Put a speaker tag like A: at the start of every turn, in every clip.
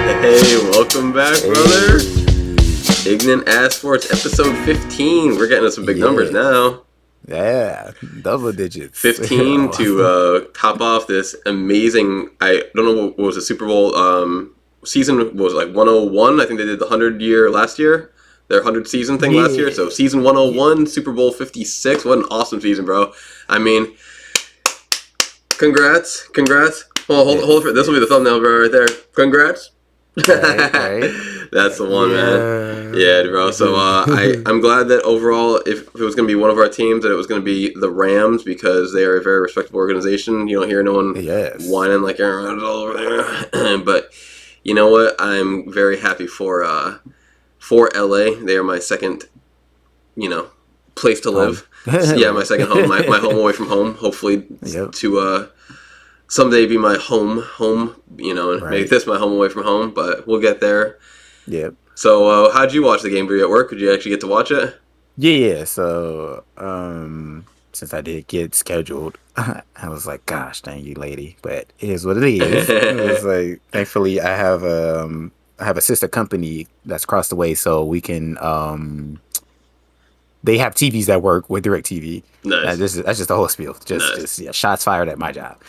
A: Hey, welcome back, brother.
B: Hey.
A: Ign'ant Sports, episode 15. We're getting to some big numbers now.
B: Yeah, double digits.
A: 15 to top off this amazing, I don't know what was the Super Bowl season, what was it, like 101? I think they did the 100-year last year, their 100 season thing last year. So season 101, Super Bowl 56. What an awesome season, bro. I mean, congrats. Hold for this will be the thumbnail, bro, right there. Congrats.
B: Right.
A: That's the one, man. Yeah, bro. So I'm glad that overall, if it was going to be one of our teams, that it was going to be the Rams, because they are a very respectable organization. You don't hear no one whining like Aaron Rodgers all over there. But you know what? I'm very happy for LA. They are my second, place to live. Yeah, my second home. My home away from home. Hopefully to someday be my home, and make this my home away from home, but we'll get there.
B: Yep.
A: So, how'd you watch the game? Were you at work? Did you actually get to watch it?
B: Yeah. So, since I did get scheduled, I was like, "Gosh, dang you, lady!" But it is what it is. It was like, thankfully, I have a sister company that's across the way, so we can they have TVs that work with DirecTV.
A: Nice.
B: That's just the whole spiel. Just shots fired at my job.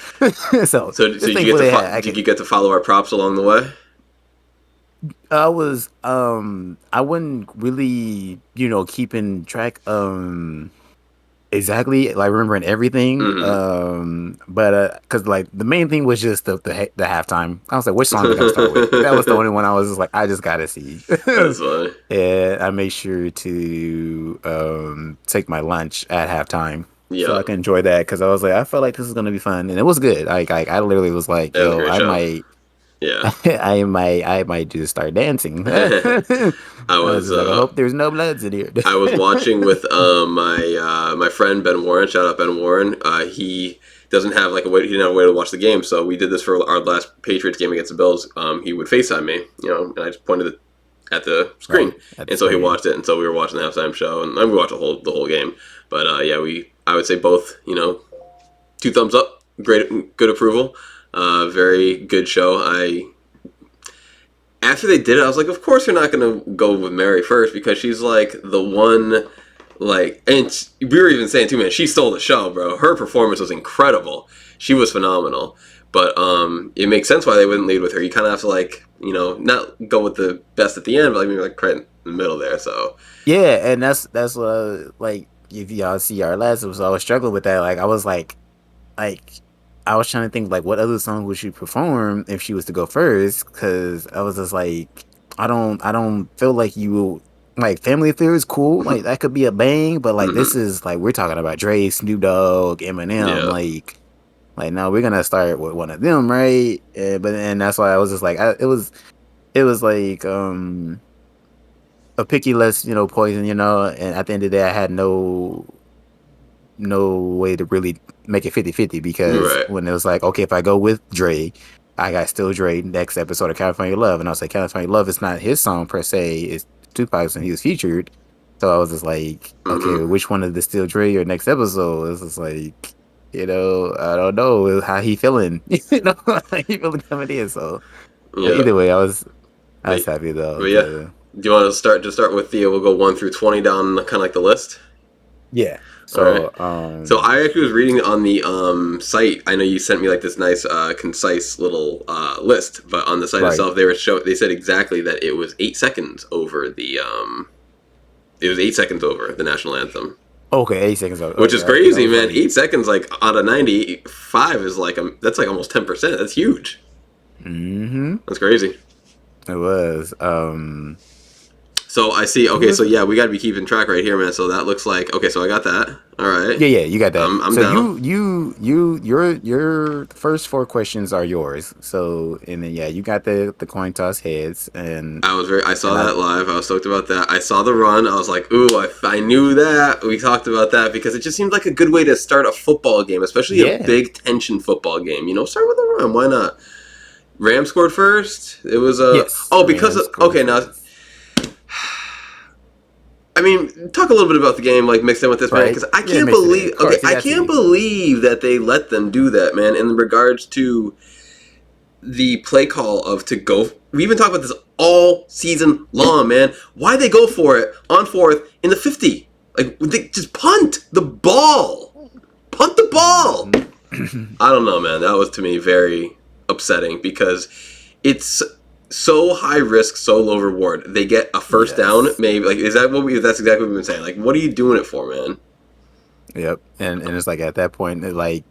B: so
A: did you get to follow our props along the way?
B: I wasn't really, keeping track exactly, like remembering everything. But because like the main thing was just the halftime. I was like, which song did I start with? That was the only one I was just like, I just gotta see.
A: That's funny.
B: And I made sure to take my lunch at halftime.
A: Yeah.
B: So I can enjoy that, because I was like, I felt like this is gonna be fun, and it was good. I literally was like, yo, I might.
A: Yeah,
B: I might just start dancing.
A: I was
B: like, I hope there's no bloods in here.
A: I was watching with my friend Ben Warren. Shout out Ben Warren. He doesn't have he didn't have a way to watch the game, so we did this for our last Patriots game against the Bills. He would FaceTime me, and I just pointed at the screen, and so he watched it, and so we were watching the halftime show, and we watched the whole game. But I would say both, 2 thumbs up, good approval. Very good show. After they did it, I was like, of course you're not going to go with Mary first, because she's like the one, and we were even saying too, man, she stole the show, bro. Her performance was incredible. She was phenomenal. But it makes sense why they wouldn't lead with her. You kind of have to not go with the best at the end, but maybe right in the middle there. So
B: yeah, and that's what if y'all see our last episode, I was struggling with that. I was I was trying to think what other song would she perform if she was to go first, because I was just like, I don't feel like you Family Affair is cool, that could be a bang, but this is we're talking about Dre, Snoop Dogg, Eminem, no, we're gonna start with one of them, right? And that's why I was just it was a picky less poison, and at the end of the day I had no way to really make it 50-50, because when it was okay, if I go with Dre, I got still Dre next episode of California Love, and I was like, California Love is not his song per se, it's Tupac's, and he was featured. So I was just okay, which one of the still Dre or next episode? It's just I don't know how he feeling, how he feeling coming in. So either way, I was happy though.
A: But yeah, do you want to start with we'll go 1 through 20 down kind of the list?
B: Yeah. So,
A: so I actually was reading on the site. I know you sent me this nice, concise little list, but on the site itself, they said exactly that it was 8 seconds over the national anthem.
B: Okay, 8 seconds over,
A: which is crazy, man. 8 seconds, out of 95 is that's almost 10%. That's huge. That's crazy.
B: It was.
A: So I see. Okay, so yeah, we got to be keeping track right here, man. So that looks okay. So I got that. All right.
B: Yeah, you got that.
A: I'm
B: so
A: down.
B: Your first 4 questions are yours. So and then you got the coin toss heads, and
A: I saw that live. I was stoked about that. I saw the run. I was like, ooh, I knew that. We talked about that because it just seemed like a good way to start a football game, especially a big tension football game. Start with a run. Why not? Rams scored first. It was okay now. I mean, talk a little bit about the game, mixed in with this, man, because I can't believe. I can't believe that they let them do that, man. In regards to the play call of to go. We've been talking about this all season long, man. Why they go for it on fourth in the 50? Like, they just punt the ball. Punt the ball. I don't know, man. That was, to me, very upsetting because it's so high risk, so low reward. They get a first down, maybe. Like, is that that's exactly what we've been saying. Like, what are you doing it for, man?
B: Yep. And it's like at that point, like,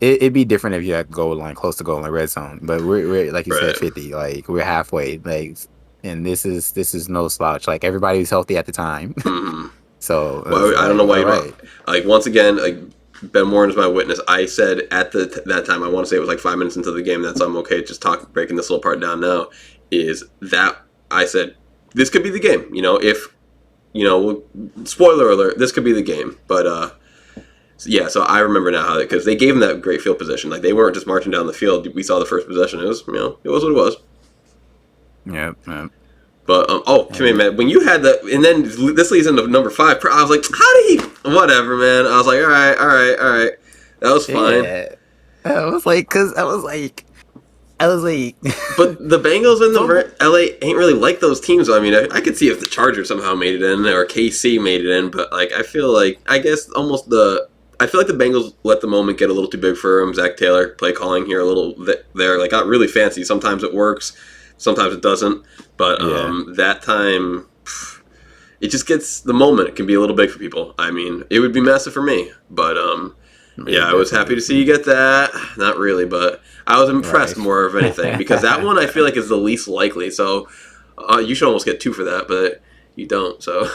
B: it'd be different if you had goal line, close to goal line, red zone. But we're like you said, 50. Like, we're halfway. Like, and this is no slouch. Like, everybody was healthy at the time.
A: Mm-hmm.
B: So
A: well, I don't know why you like, once again, like, Ben Warren is my witness. I said at that time, I want to say it was like 5 minutes into the game, that's I'm okay just breaking this little part down now, is that I said this could be the game. If spoiler alert, this could be the game. But yeah, so I remember now how, because they gave him that great field position. Like, they weren't just marching down the field. We saw the first possession. It was it was what it was.
B: Yeah.
A: But come here, man. When you had that, and then this leads into number 5. I was like, how did he? Whatever, man. I was like, all right. That was fine.
B: Yeah. I was like,
A: But the Bengals and the LA ain't really like those teams. I mean, I could see if the Chargers somehow made it in or KC made it in, but like, I feel like the Bengals let the moment get a little too big for them. Zach Taylor play calling here a little there, like, got really fancy. Sometimes it works, sometimes it doesn't. But that time, it just gets the moment. It can be a little big for people. I mean, it would be massive for me, but yeah, I was happy to see you get that. Not really, but I was impressed more of anything, because that one I feel like is the least likely. So you should almost get 2 for that, but you don't. So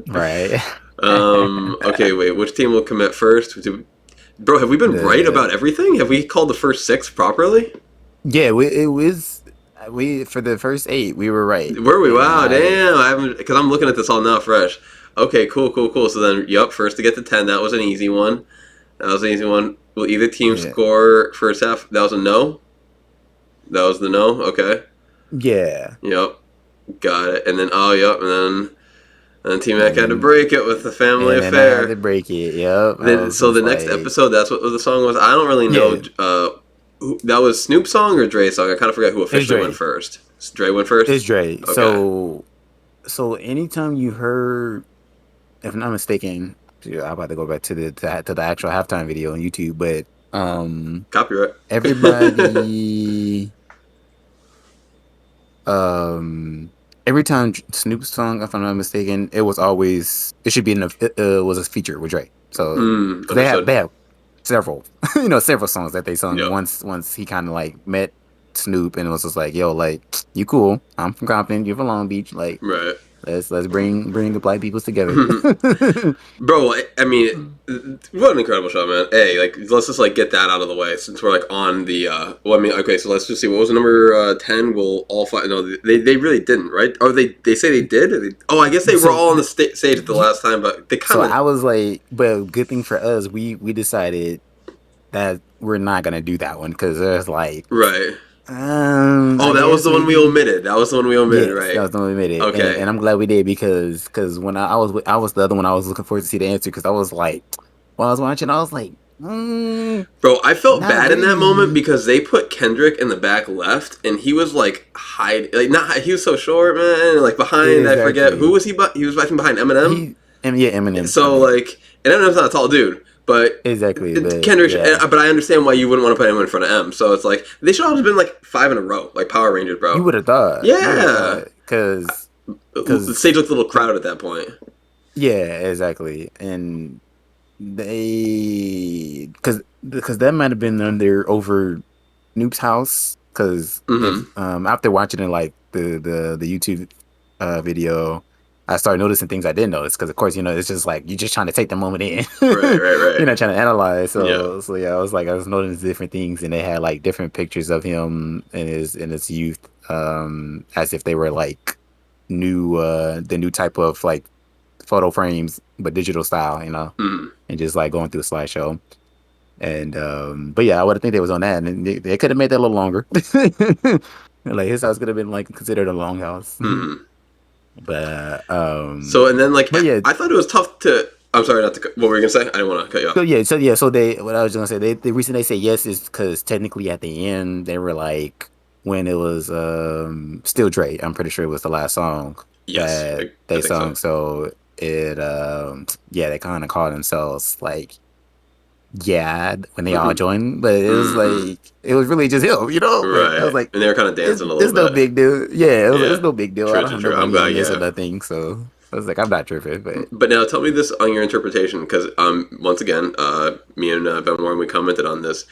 B: right.
A: Okay, wait. Which team will commit first? Bro, have we been right about everything? Have we called the first 6 properly?
B: Yeah, we for the first 8 we were right.
A: Were we? Wow, damn! I haven't, because I'm looking at this all now fresh. Okay, cool. So then, first to get to 10. That was an easy one. Will either team score first half? That was a no? That was the no? Okay.
B: Yeah.
A: Yep. Got it. And then, and then T-Mac had to break it with the family affair.
B: I had to break it, yep.
A: So the next episode, that's what the song was? I don't really know. That was Snoop's song or Dre's song? I kind of forgot who officially went first. Dre went first?
B: It's Dre. Okay. So anytime you heard, if I'm not mistaken, I'm about to go back to the actual halftime video on YouTube, but
A: copyright.
B: Everybody every time Snoop's song, if I'm not mistaken, it was a feature with Dre. So they have several several songs that they sung. Once he kind of like met Snoop and it was just like, yo, like, you cool, I'm from Compton, you're from Long Beach, like,
A: right.
B: Let's bring the black peoples together.
A: Bro, I mean, what an incredible show, man. Hey, like, let's just like get that out of the way since we're like on the okay, so let's just see, what was number 10? We'll all find. No, they really didn't, right? Or they say they did? I guess they were all on the stage at the last time, but they kind of.
B: So I was like, but good thing for us, we decided that we're not gonna do that one because there's like,
A: right. That was the one we omitted. Right?
B: That was the one we omitted.
A: Okay,
B: and I'm glad we did because when I was the other one, I was looking forward to see the answer because I was like, while I was watching, I was like,
A: bro, I felt bad in that moment because they put Kendrick in the back left, and he was like he was so short, man. Like behind, I forget who was he, but he was behind Eminem.
B: Eminem.
A: So like, and Eminem's not a tall dude. But
B: exactly,
A: Kendrick. Yeah. But I understand why you wouldn't want to put him in front of M. So it's like they should have just been like 5 in a row, like Power Rangers, bro.
B: You would have thought, because
A: the stage looked a little crowded at that point.
B: Yeah, exactly, and they because that might have been over Noop's house because after watching it, like the YouTube video, I started noticing things I didn't notice because, of course, it's just like you're just trying to take the moment in.
A: Right.
B: You're not trying to analyze. So I was noticing different things, and they had like different pictures of him in his youth, as if they were like the new type of like photo frames, but digital style, and just like going through a slideshow. And but yeah, I would think they was on that, and they could have made that a little longer. Like his house could have been like considered a long house.
A: Mm-hmm.
B: But
A: so, and then like, I thought it was tough to I'm sorry, not to. What were you gonna say? I didn't want to cut you off.
B: So they. What I was gonna say, the reason they say yes is because technically at the end they were like when it was Still Dre. I'm pretty sure it was the last song
A: Yes,
B: that
A: I
B: they
A: think
B: sung.
A: so.
B: So it they kind of called themselves like when they all joined, but it was like it was really just him, But I was
A: Right,
B: like,
A: and they were kind of dancing a
B: it's
A: little
B: no
A: bit.
B: big deal. Yeah,
A: Yeah,
B: it's no big deal. I
A: true,
B: don't
A: true,
B: have
A: true.
B: no
A: I'm
B: money
A: glad.
B: on this or
A: Yeah,
B: nothing, so I was like, I'm not tripping.
A: but now tell me this on your interpretation, because once again, me and Ben Warren, we commented on this.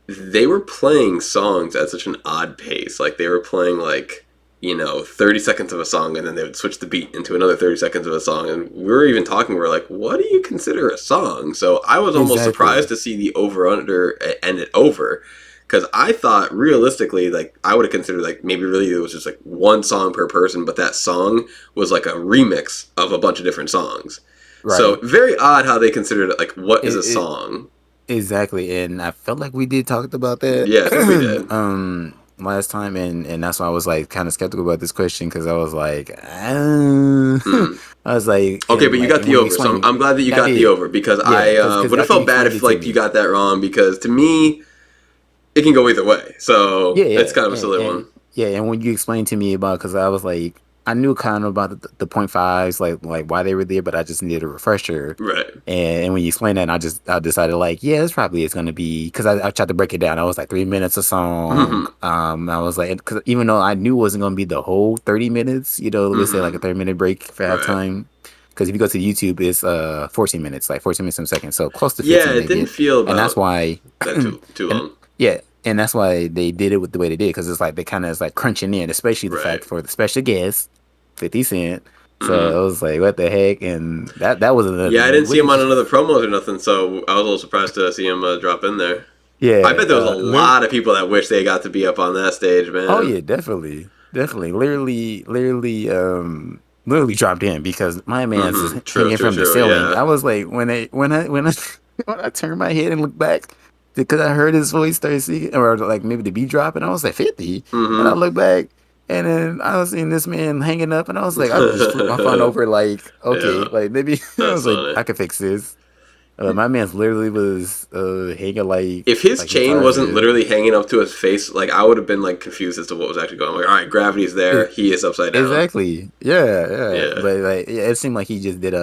A: They were playing songs at such an odd pace. Like they were playing 30 seconds of a song, and then they would switch the beat into another 30 seconds of a song. And we were even talking, we are like, what do you consider a song? So I was almost surprised
B: Exactly.
A: to see the over under end it over. Because I thought realistically, like I would have considered like maybe really it was just like one song per person, but that song was like a remix of a bunch of different songs. So
B: Right.
A: very odd how they considered it like what is a
B: It
A: song?
B: exactly, and I felt like we did talk about that
A: Yeah, I think we did.
B: last time, and that's why I was like kind of skeptical about this question because I was like,
A: Mm.
B: I was like,
A: Okay, but you got
B: and
A: the
B: when you
A: over, so
B: explained,
A: I'm glad that you
B: I
A: got the
B: did,
A: over because
B: yeah,
A: I
B: because
A: would have
B: after you
A: felt bad
B: explained
A: if
B: it to
A: like you
B: me,
A: got that wrong because to me it can go either way. So it's kind of a silly one.
B: and when you explained to me about, because I was like, I knew kind of about the point fives, like why they were there, but I just needed a refresher.
A: Right.
B: And when you explained that, I decided like, yeah, it's probably it's gonna be because I tried to break it down. I was like 3 minutes a song.
A: Mm-hmm.
B: I was like, because even though I knew it wasn't gonna be the whole 30 minutes, let's say like a
A: Mm-hmm.
B: 30-minute break for
A: Right.
B: halftime. Because if you go to YouTube, it's 14 minutes, like 14 minutes in a second, so close to
A: Yeah,
B: 15
A: it
B: maybe.
A: didn't feel
B: And that's
A: about
B: why,
A: that too
B: and
A: long.
B: yeah, and that's why they did it with the way they did, because it's like they kind of is like crunching in, especially the
A: Right.
B: fact for the special guest, 50 Cent.
A: Mm-hmm.
B: So it was like, what the heck? And that was another
A: Yeah, I
B: thing.
A: didn't
B: What
A: see him
B: did
A: on
B: you?
A: another promos or nothing, so I was a little surprised to see him drop in there. I
B: Yeah,
A: bet there was a lot of people that wish they got to be up on that stage,
B: oh
A: man.
B: yeah, definitely, literally dropped in because my man's
A: Mm-hmm.
B: is
A: True,
B: hanging
A: true,
B: from the
A: true.
B: ceiling.
A: Yeah.
B: I was like, when I when I turned my head and looked back because I heard his voice start singing, or like maybe the beat drop, and I was like 50, and I
A: Mm-hmm.
B: looked back. And then I was seeing this man hanging up, and I was like, I just flipped my phone over, like, okay,
A: Yeah,
B: like maybe I
A: that's
B: was like,
A: funny.
B: I could fix this. My man's literally was hanging
A: If his
B: like he
A: chain wasn't
B: Tarzan.
A: literally hanging up to his face, like I would have been like confused as to what was actually going on. Like, all right, gravity's there. He is upside down.
B: Exactly. Yeah.
A: Yeah.
B: But like, yeah, it seemed like he just did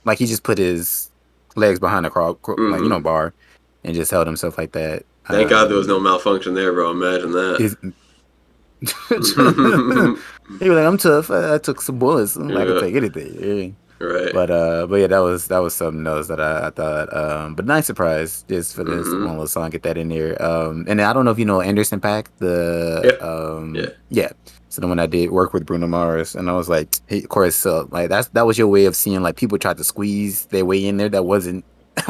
B: like he just put his legs behind the like
A: Mm-hmm.
B: bar, and just held himself like that.
A: Thank God there was no malfunction there, bro. Imagine that.
B: Is he was like, I'm tough. I took some bullets. I could
A: Yeah.
B: take anything. Yeah.
A: Right.
B: But yeah, that was something else that I thought. But nice surprise just for this one
A: Mm-hmm.
B: little song, get that in there. And then I don't know if you know Anderson Paak, the
A: Yeah. Yeah.
B: yeah. So the one I did work with Bruno Mars, and I was like, hey, of course, so like that was your way of seeing like people tried to squeeze their way in there that wasn't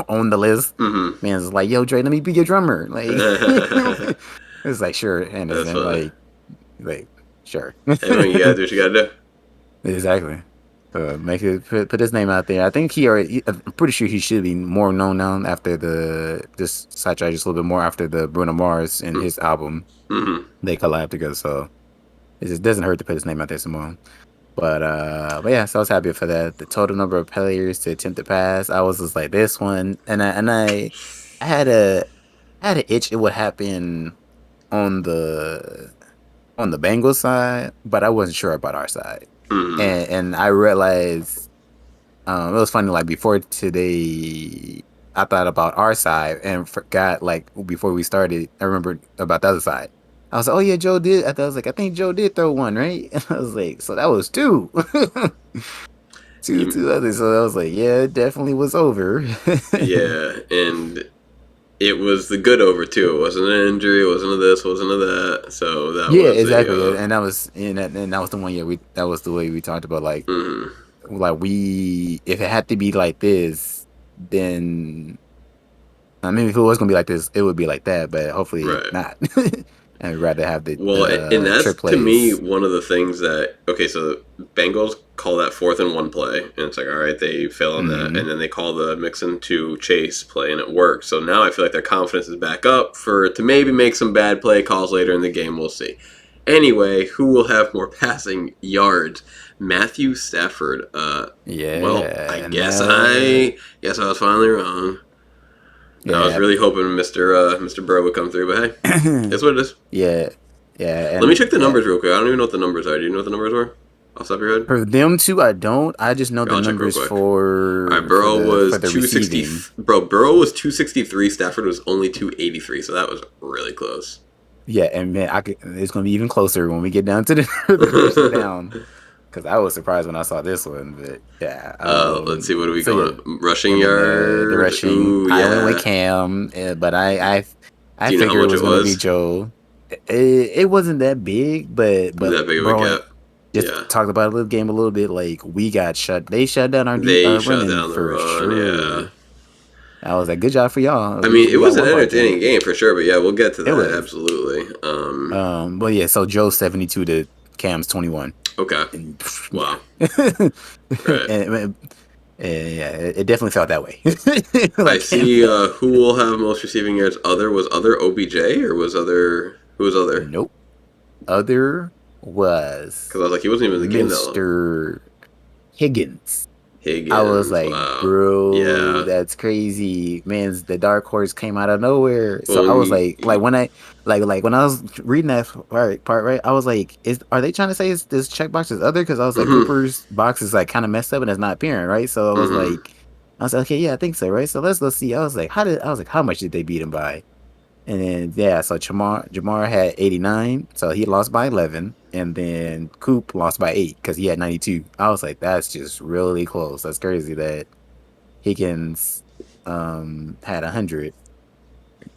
B: on the list.
A: Mm-hmm.
B: Man's like, yo, Dre, let me be your drummer. Like it's like, sure,
A: That's
B: Anderson,
A: funny.
B: like sure.
A: I mean, you gotta do what you gotta do.
B: Exactly. Make it put his name out there. I think I'm pretty sure he should be more known now after just sidetrack just a little bit more after the Bruno Mars and his album
A: Mm-hmm.
B: they collabed together. So it just doesn't hurt to put his name out there some more. But yeah, so I was happy for that. The total number of players to attempt to pass, I was just like this one, and I had an itch it would happen on the Bengals side, but I wasn't sure about our side.
A: Mm-hmm.
B: And I realized it was funny. Like before today, I thought about our side and forgot. Like before we started, I remembered about the other side. I was like, "Oh yeah, Joe did." I think Joe did throw one, right? And I was like, "So that was two,
A: You,
B: two others." So I was like, "Yeah, it definitely was over."
A: yeah, and it was the good over too. It wasn't an injury. It wasn't a this. Wasn't a that. So that
B: Yeah,
A: was
B: exactly.
A: a.
B: And that was the one. Yeah, that was the way we talked about
A: Mm-hmm.
B: we if it had to be like this, then I mean, if it was gonna be like this, it would be like that, but hopefully
A: Right.
B: not. And we'd rather have
A: Well, and
B: the
A: that's
B: trick
A: to me
B: plays.
A: one of the things that okay, so Bengals call that fourth and one play, and it's like all right, they fail on that,
B: Hmm.
A: and then they call the Mixon to Chase play, and it works. So now I feel like their confidence is back up for to maybe make some bad play calls later in the game. We'll see. Anyway, who will have more passing yards? Matthew Stafford. Well, I guess I was finally wrong. Yeah. I was really hoping Mr. Burrow would come through, but hey, that's what it is.
B: Yeah.
A: Let me check the numbers real quick. I don't even know what the numbers are. Do you know what the numbers were? Off the top of your head?
B: For them two, I don't. I just know the numbers for.
A: All right, Burrow was 260. Bro, Burrow was 263. Stafford was only 283. So that was really close.
B: Yeah, and man, it's gonna be even closer when we get down to the down. Because I was surprised when I saw this one, but yeah.
A: Let's see, what are we going? Yeah. Rushing yard.
B: The rushing. Ooh, I went with Cam, but I figured it was going to be Joe. It wasn't that big, but
A: that big of a gap.
B: Just talked about the game a little bit. Like they shut down our
A: running
B: for sure. Yeah. I was like, good job for y'all.
A: I mean, it was an entertaining game for sure, but yeah, we'll get to that absolutely.
B: But yeah, so Joe's 72 to Cam's 21.
A: Okay.
B: And,
A: wow.
B: Right. And yeah, it definitely felt that way.
A: I see. Who will have most receiving yards? Was other OBJ or who was other?
B: Nope. Other was
A: because I was like, he wasn't even in the game that long.
B: Mr. Higgins. I was like, bro, that's crazy, man. The dark horse came out of nowhere. So I was like when I was reading that part, right? I was like, are they trying to say this checkbox is other? Because I was like, Cooper's box is like kind of messed up and it's not appearing, right? So I was like, okay, yeah, I think so, right? So let's see. I was like, how much did they beat him by? And then so Jamar had 89, so he lost by 11, and then Coop lost by 8 because he had 92. I was like, that's just really close. That's crazy that Higgins had 100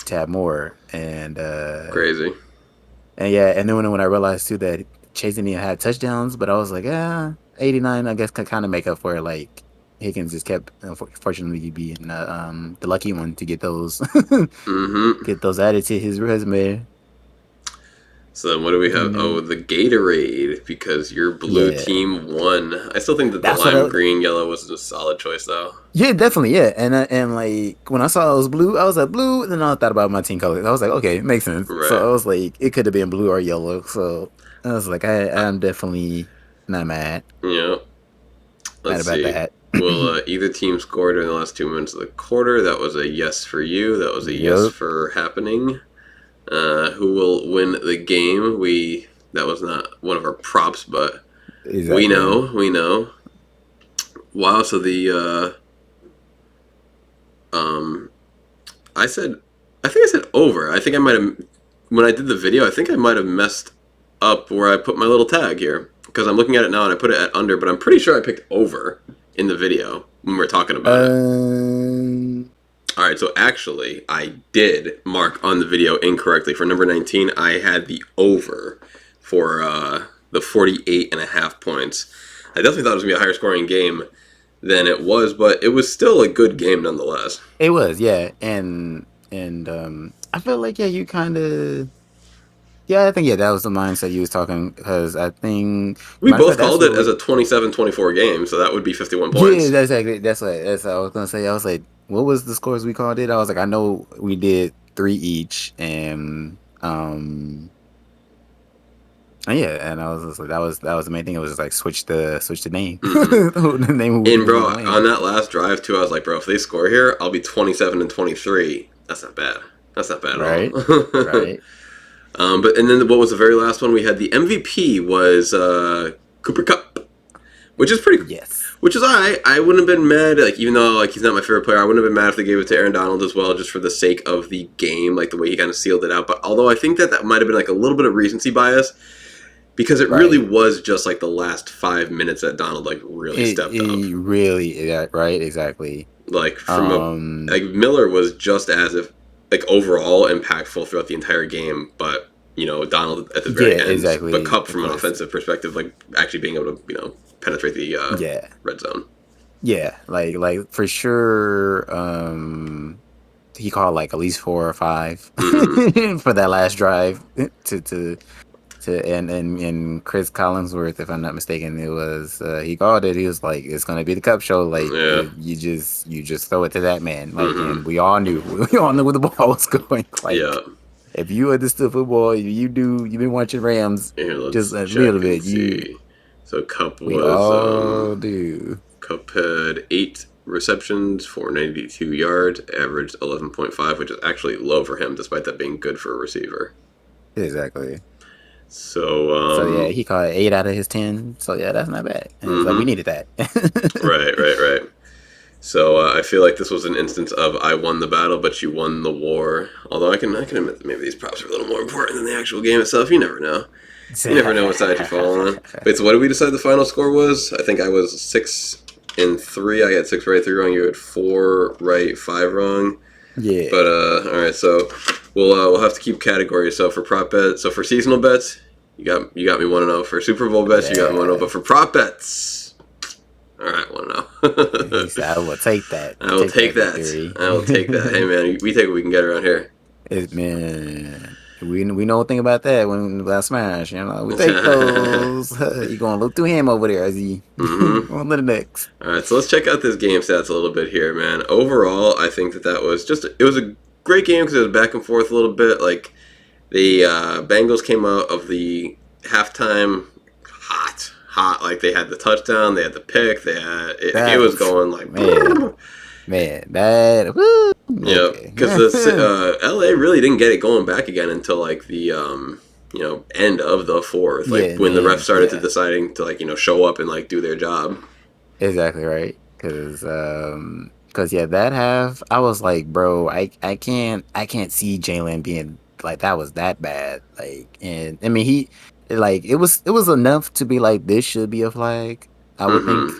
B: to have more, and
A: crazy.
B: And yeah, and then when I realized too that Chase didn't even have touchdowns, but I was like, 89, I guess could kind of make up for it. Like Higgins just kept, unfortunately, being the lucky one to get those get those added to his resume.
A: So then what do we have? Oh, the Gatorade, because your blue team won. I still think that the lime green yellow was a solid choice though.
B: Yeah, definitely, yeah. And like when I saw it was blue, I was like blue, and then I thought about my team colors. I was like, okay, it makes sense. Right. So I was like, it could have been blue or yellow. So I was like, I'm definitely not mad.
A: Yeah. Let's see. That. Well, either team scored during the last 2 minutes of the quarter. That was a yes for you. That was a yes for happening. Who will win the game? That was not one of our props, but we know. Wow. So the I think I said over. I think I might have, when I did the video, I think I might have messed up where I put my little tag here because I'm looking at it now and I put it at under, but I'm pretty sure I picked over in the video when we're talking about it. All right, so actually, I did mark on the video incorrectly. For number 19, I had the over for the 48.5 points. I definitely thought it was going to be a higher scoring game than it was, but it was still a good game nonetheless.
B: It was, yeah. And I feel like, you kind of... Yeah, I think, that was the mindset you was talking, because I think...
A: We both called it as a 27-24 game, so that would be 51 points.
B: Yeah, that's what I was going to say. I was like, what was the scores we called it? I was like, I know we did 3 each, and and I was just like, that was the main thing. It was just like switch the name.
A: The name. And bro, on that last drive too, I was like, bro, if they score here, I'll be 27-23. That's not bad. That's not bad at all.
B: Right.
A: But and then what was the very last one? We had the MVP was Cooper Kupp, which is pretty.
B: Yes.
A: Which is alright. I wouldn't have been mad, like even though like he's not my favorite player, I wouldn't have been mad if they gave it to Aaron Donald as well, just for the sake of the game, like the way he kind of sealed it out. But although I think that might have been like a little bit of recency bias, because it really was just like the last 5 minutes that Donald like really stepped up.
B: Really, right, exactly.
A: Like from like Miller was just as if like overall impactful throughout the entire game, but Donald at the very end. Exactly. But Kupp from an offensive perspective, like actually being able to penetrate the red zone.
B: Yeah, like for sure. He called like at least 4 or 5 for that last drive and Chris Collinsworth, if I'm not mistaken, it was he called it. He was like, "It's gonna be the Cup show. Like you just throw it to that man." Like, and we all knew where the ball was going. Like, if you understood football, you've been watching Rams just a little bit.
A: So
B: we all do.
A: Cup had 8 receptions for 92 yards, averaged 11.5, which is actually low for him, despite that being good for a receiver.
B: Exactly.
A: So
B: yeah, he caught 8 out of his 10. So yeah, that's not bad. And it's like we needed that.
A: Right. So I feel like this was an instance of I won the battle, but you won the war. Although I can admit that maybe these props are a little more important than the actual game itself. You never know. You never know what side you fall on. Wait, so what did we decide the final score was? I think I was 6-3. I had 6 right, 3 wrong. You had 4 right, 5 wrong.
B: Yeah.
A: But all right, so we'll have to keep categories. So for prop bets, so for seasonal bets, you got me 1-0. For Super Bowl bets, you got me 1-0. But for prop bets, all right, 1-0.
B: I will take that.
A: I will take that. Hey man, we take what we can get around here.
B: Man, we know one thing about that when about Smash. We take those. You gonna look through him over there as he on to the next.
A: All right, so let's check out this game stats a little bit here, man. Overall, I think that was it was a great game because it was back and forth a little bit. Like the Bengals came out of the halftime hot. Like they had the touchdown, they had the pick, they had it was going like
B: man, that woo.
A: Yeah, because the LA really didn't get it going back again until like the end of the fourth, like when the refs started to deciding to show up and like do their job.
B: Exactly right, because that half I was like, bro, I can't see Jalen being like that was that bad. Like, and I mean it was enough to be like this should be a flag. I would think,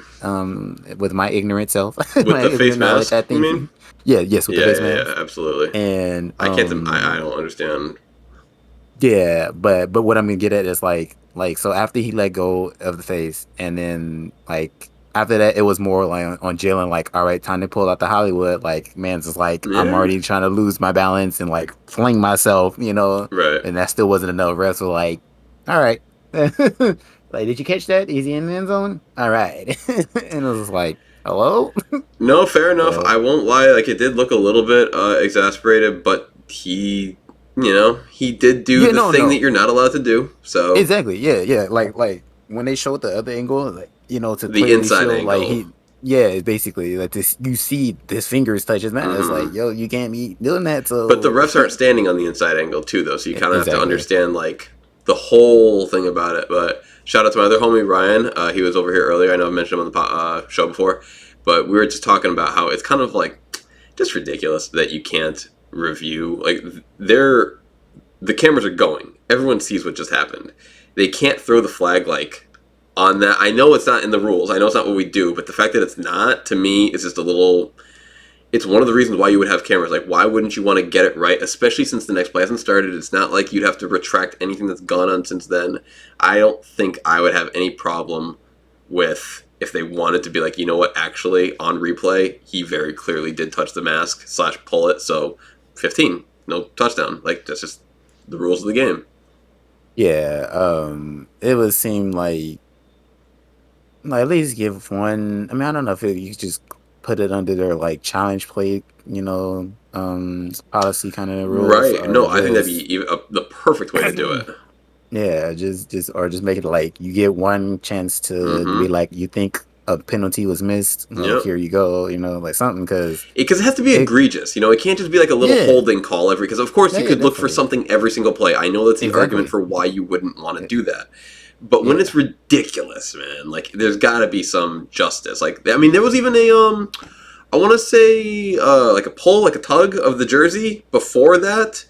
B: with my ignorant self,
A: with the face mask, I think. You mean?
B: Yes, with the face mask.
A: Yeah, absolutely.
B: And
A: I can't. I don't understand.
B: Yeah, but what I'm gonna get at is like so after he let go of the face, and then like after that, it was more like on Jalen, like, all right, time to pull out the Hollywood. Like, man's just like, I'm already trying to lose my balance and like fling myself,
A: Right.
B: And that still wasn't enough. Refs were like, all right. Like, did you catch that? Easy in the end zone? All right. And it was like, hello?
A: No, fair enough. I won't lie. Like, it did look a little bit exasperated, but he did do the thing that you're not allowed to do. So
B: exactly. Yeah. Like when they showed the other angle, like, to
A: the inside
B: show,
A: angle.
B: Like basically like this, you see his fingers touch his man. It's like, yo, you can't be doing that. So,
A: but the refs aren't standing on the inside angle too, though. So you kind of have to understand like the whole thing about it. But shout out to my other homie Ryan. He was over here earlier. I know I mentioned him on the show before, but we were just talking about how it's kind of like just ridiculous that you can't review. Like the cameras are going. Everyone sees what just happened. They can't throw the flag like on that. I know it's not in the rules. I know it's not what we do, but the fact that it's not, to me, is just a little. It's one of the reasons why you would have cameras. Like, why wouldn't you want to get it right? Especially since the next play hasn't started. It's not like you'd have to retract anything that's gone on since then. I don't think I would have any problem with if they wanted to be like, you know what, actually, on replay, he very clearly did touch the mask / pull it, so 15, no touchdown. Like, that's just the rules of the game.
B: Yeah, it would seem like at least give one. I mean, I don't know if you could just put it under their like challenge play, policy kind of rules.
A: Right. No, I think that'd be the perfect way to do it.
B: Yeah, just make it like you get one chance to be like, you think a penalty was missed. Here you go. Like something because
A: it has to be egregious. It can't just be like a little holding call every. Because of course you could look for something every single play. I know that's the argument for why you wouldn't want to do that. But when it's ridiculous, man, like there's got to be some justice. Like, I mean, there was even a I want to say like a pull, like a tug of the jersey before that.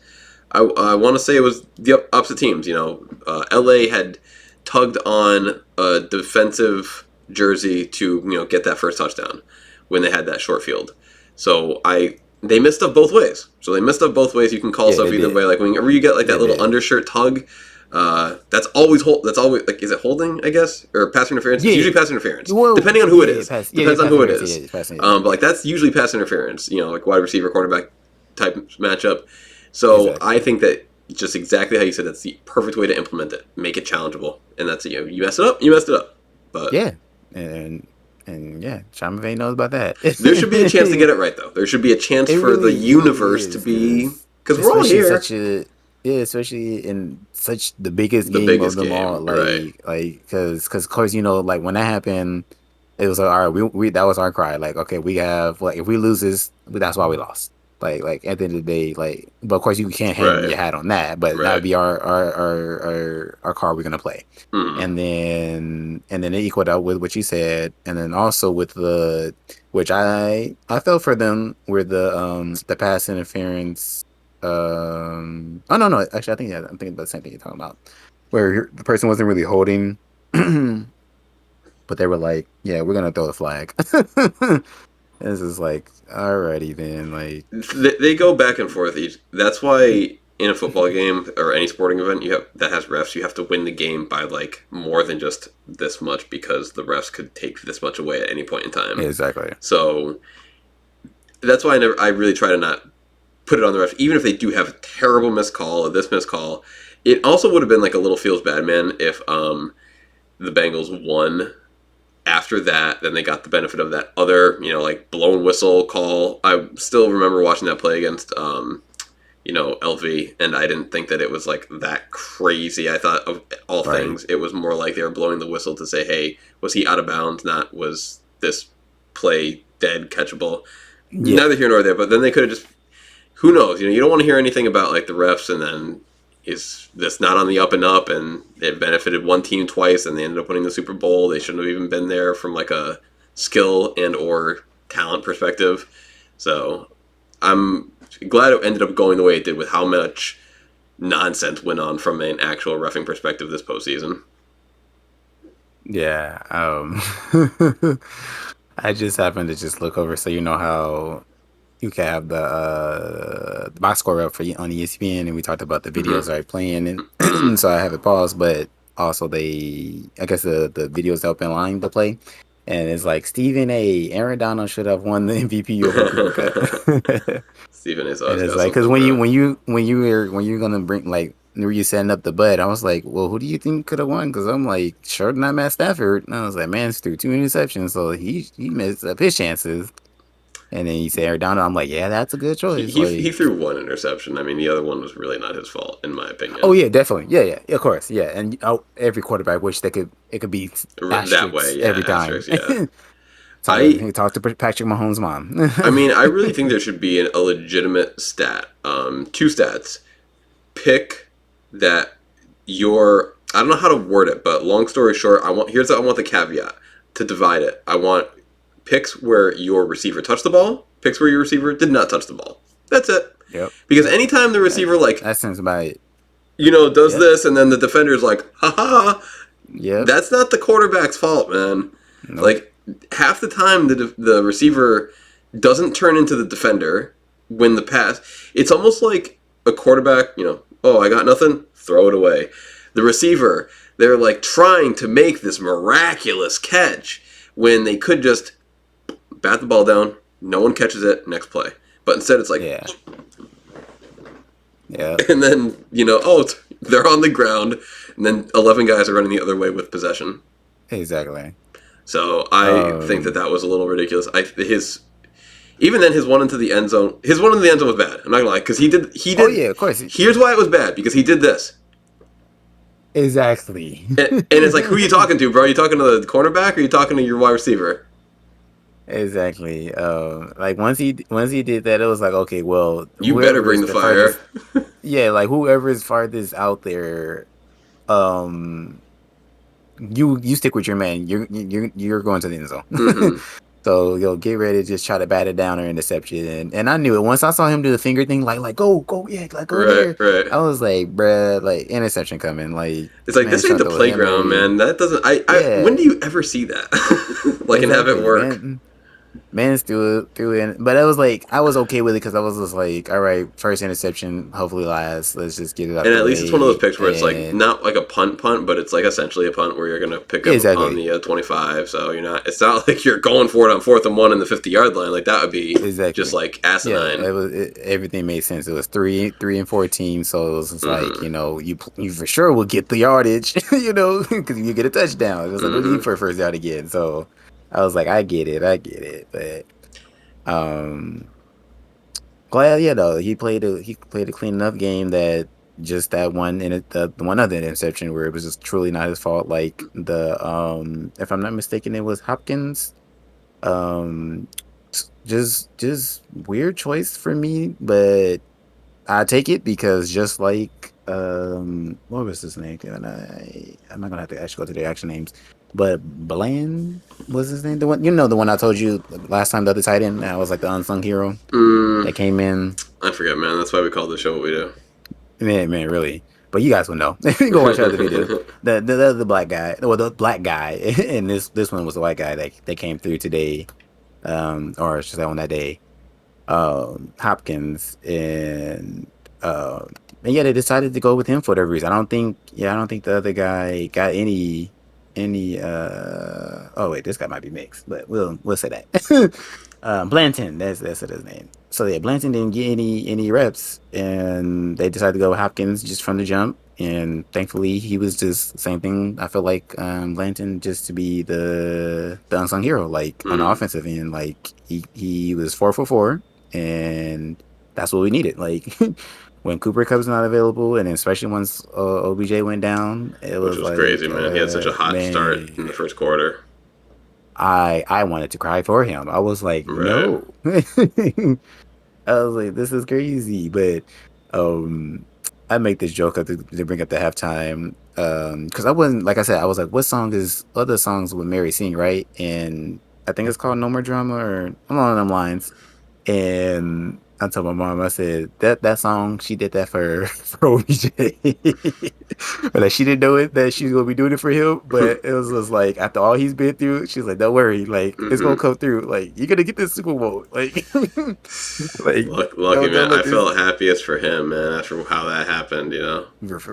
A: I want to say it was the opposite teams. LA had tugged on a defensive jersey to get that first touchdown when they had that short field. So they missed up both ways. You can call stuff either way. Like whenever you get like that little undershirt tug. That's always like, is it holding, I guess, or pass interference? It's usually pass interference, depending on who it is. Depends on who it is. But like that's usually pass interference. Like wide receiver, quarterback type matchup. So I think that just exactly how you said, that's the perfect way to implement it. Make it challengeable, and that's you mess it up, you messed it up. But
B: yeah, and Sean McVay knows about that.
A: There should be a chance to get it right, though. There should be a chance for the universe to be, because we're all here.
B: especially in such the biggest game of them all. Because of course, like when that happened, it was like, all right, we that was our cry. Like, okay, we have like if we lose this, that's why we lost. Like at the end of the day, but of course you can't hang your hat on that. But that would be our card we're gonna play. And then it equaled out with what you said, and then also with which I felt for them were the pass interference. Oh no, actually I'm thinking about the same thing you're talking about, where the person wasn't really holding, but they were like, yeah, we're gonna throw the flag. This is like, alrighty then, like
A: they go back and forth each. That's why in a football game or any sporting event that has refs, you have to win the game by like more than just this much because the refs could take this much away at any point in time.
B: Exactly.
A: So that's why I really try to not put it on the refs, even if they do have a terrible missed call or this missed call. It also would have been like a little feels bad, man, if the Bengals won. After that, then they got the benefit of that other, like blown whistle call. I still remember watching that play against, LV, and I didn't think that it was like that crazy. I thought of all things, it was more like they were blowing the whistle to say, hey, was he out of bounds? Not was this play dead catchable? Yeah. Neither here nor there, but then they could have just, who knows? You don't want to hear anything about like the refs and then is this not on the up and up, and it benefited one team twice and they ended up winning the Super Bowl. They shouldn't have even been there from like a skill and or talent perspective. So I'm glad it ended up going the way it did with how much nonsense went on from an actual reffing perspective this postseason.
B: Yeah. I just happened to just look over so you know how you can have the box score up for on ESPN, and we talked about the videos are playing, and so I have it paused. But also, I guess the videos help in line to play, and it's like Stephen A. Aaron Donald should have won the MVP over Cooper Kupp.
A: Stephen A's
B: always. And it's like because when you're gonna bring like were you setting up the bud, I was like, well, who do you think could have won? Because I'm like, sure, not Matt Stafford. And I was like, man, threw 2 interceptions, so he messed up his chances. And then you say Aaron Donald, I'm like, yeah, that's a good choice.
A: He threw 1 interception. I mean, the other one was really not his fault, in my opinion.
B: Oh yeah, definitely, yeah, of course, yeah. And every quarterback wish it could be
A: that way,
B: every time. Yeah. I talked to Patrick Mahomes' mom.
A: I mean, I really think there should be a legitimate stat. 2 stats. Pick that I don't know how to word it, but long story short, I want the caveat to divide it. I want picks where your receiver touched the ball, picks where your receiver did not touch the ball. That's it.
B: Yep.
A: Because anytime the receiver
B: that sounds about it.
A: Does this and then the defender's like, haha.
B: Yeah.
A: That's not the quarterback's fault, man. Nope. Like half the time the receiver doesn't turn into the defender when the pass. It's almost like a quarterback, oh, I got nothing, throw it away. The receiver, they're like trying to make this miraculous catch when they could just bat the ball down, no one catches it, next play. But instead it's like,
B: yeah.
A: And then, they're on the ground, and then 11 guys are running the other way with possession.
B: Exactly.
A: So I think that was a little ridiculous. Even then, his one into the end zone was bad. I'm not gonna lie, because he did.
B: Oh yeah, of course.
A: Here's why it was bad, because he did this.
B: Exactly.
A: And it's like, who are you talking to, bro? Are you talking to the cornerback, or are you talking to your wide receiver?
B: Exactly. Like once he did that, it was like, okay, well,
A: you better bring the fire.
B: Yeah, like whoever is farthest out there, you stick with your man. You're going to the end zone. Mm-hmm. So get ready to just try to bat it down or interception. And I knew it once I saw him do the finger thing, like go, yeah, like go there.
A: Right.
B: I was like, bruh, like interception coming. Like
A: it's like this ain't the playground, man. That doesn't. When do you ever see that? Like, exactly. And have it work.
B: Man threw in, but I was like, I was okay with it because I was just like, all right, first interception, hopefully last. Let's just get it out.
A: And at least it's one of those picks where it's like not like a punt, but it's like essentially a punt where you're gonna pick up on the 25. So it's not like you're going for it on 4th and 1 in the 50-yard line. Like that would be just like asinine.
B: Yeah, everything made sense. It was 3 and 14, so it was just like you for sure will get the yardage, because you get a touchdown. It was like looking for a first down again. So I was like, I get it, but glad, though he played a clean enough game that just that one and the one other interception where it was just truly not his fault. Like if I'm not mistaken, it was Hopkins. Um, just weird choice for me, but I take it because just like what was his name? And I'm not gonna have to actually go to the actual names, but Bland was his name. The one the one I told you last time, the other tight end. That was like the unsung hero that came in.
A: I forget, man. That's why we call the show what we do.
B: Man, really. But you guys will know. Go watch other videos. The black guy, well, the black guy, and this one was the white guy that came through today, or I should say on that day. Hopkins uh, and yeah, they decided to go with him for whatever reason. I don't think the other guy got any oh wait, this guy might be mixed, but we'll say that. Blanton, that's his name. So yeah, Blanton didn't get any reps, and they decided to go with Hopkins just from the jump. And thankfully, he was just same thing. I feel like Blanton just to be the unsung hero, like on the offensive end, like he was 4 for 4, and that's what we needed. Like when Cooper Cup's not available, and especially once OBJ went down, it
A: Which was
B: like,
A: crazy, man. He had such a hot start in the first quarter.
B: I wanted to cry for him. I was like, no. I was like, this is crazy. But I make this joke to bring up the halftime. Because I wasn't, like I said, I was like, what song is other songs with Mary sing, right? And I think it's called No More Drama or along them lines. And I told my mom, I said that song she did that for OBJ, but like she didn't know it that she was gonna be doing it for him. But it was just like after all he's been through, she's like, "Don't worry, like it's gonna come through. Like you're gonna get this Super Bowl." Like,
A: lucky man, I felt happiest for him, man. After how that happened,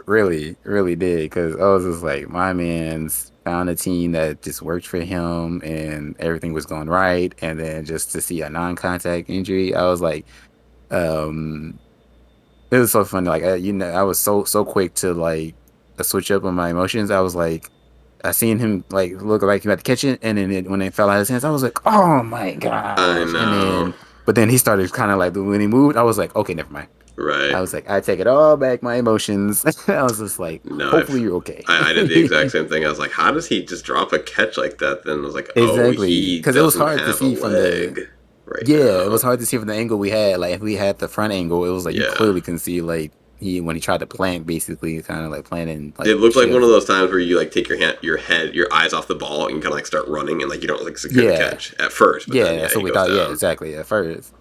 B: really, really did because I was just like, my man's found a team that just worked for him and everything was going right, and then just to see a non-contact injury, I was like. It was so funny. Like I was so quick to like switch up on my emotions. I was like, I seen him like look like he about to catch it, and then when it fell out of his hands, I was like, oh my gosh!
A: I know.
B: And then, but then he started kind of like when he moved, I was like, okay, never mind.
A: Right.
B: I was like, I take it all back, my emotions. I was just like, no, hopefully you're okay.
A: I did the exact same thing. I was like, how does he just drop a catch like that? Then I was like,
B: exactly,
A: because
B: it was hard to see from the.
A: Right
B: yeah,
A: now.
B: It was hard to see from the angle we had. Like if we had the front angle, it was like you clearly can see like when he tried to plant, basically kind of like planting. Like,
A: it looked like one of those times where you like take your eyes off the ball and you kind of like start running and like you don't like secure the catch at first. But then,
B: that's what we thought. Down. Yeah, exactly at first.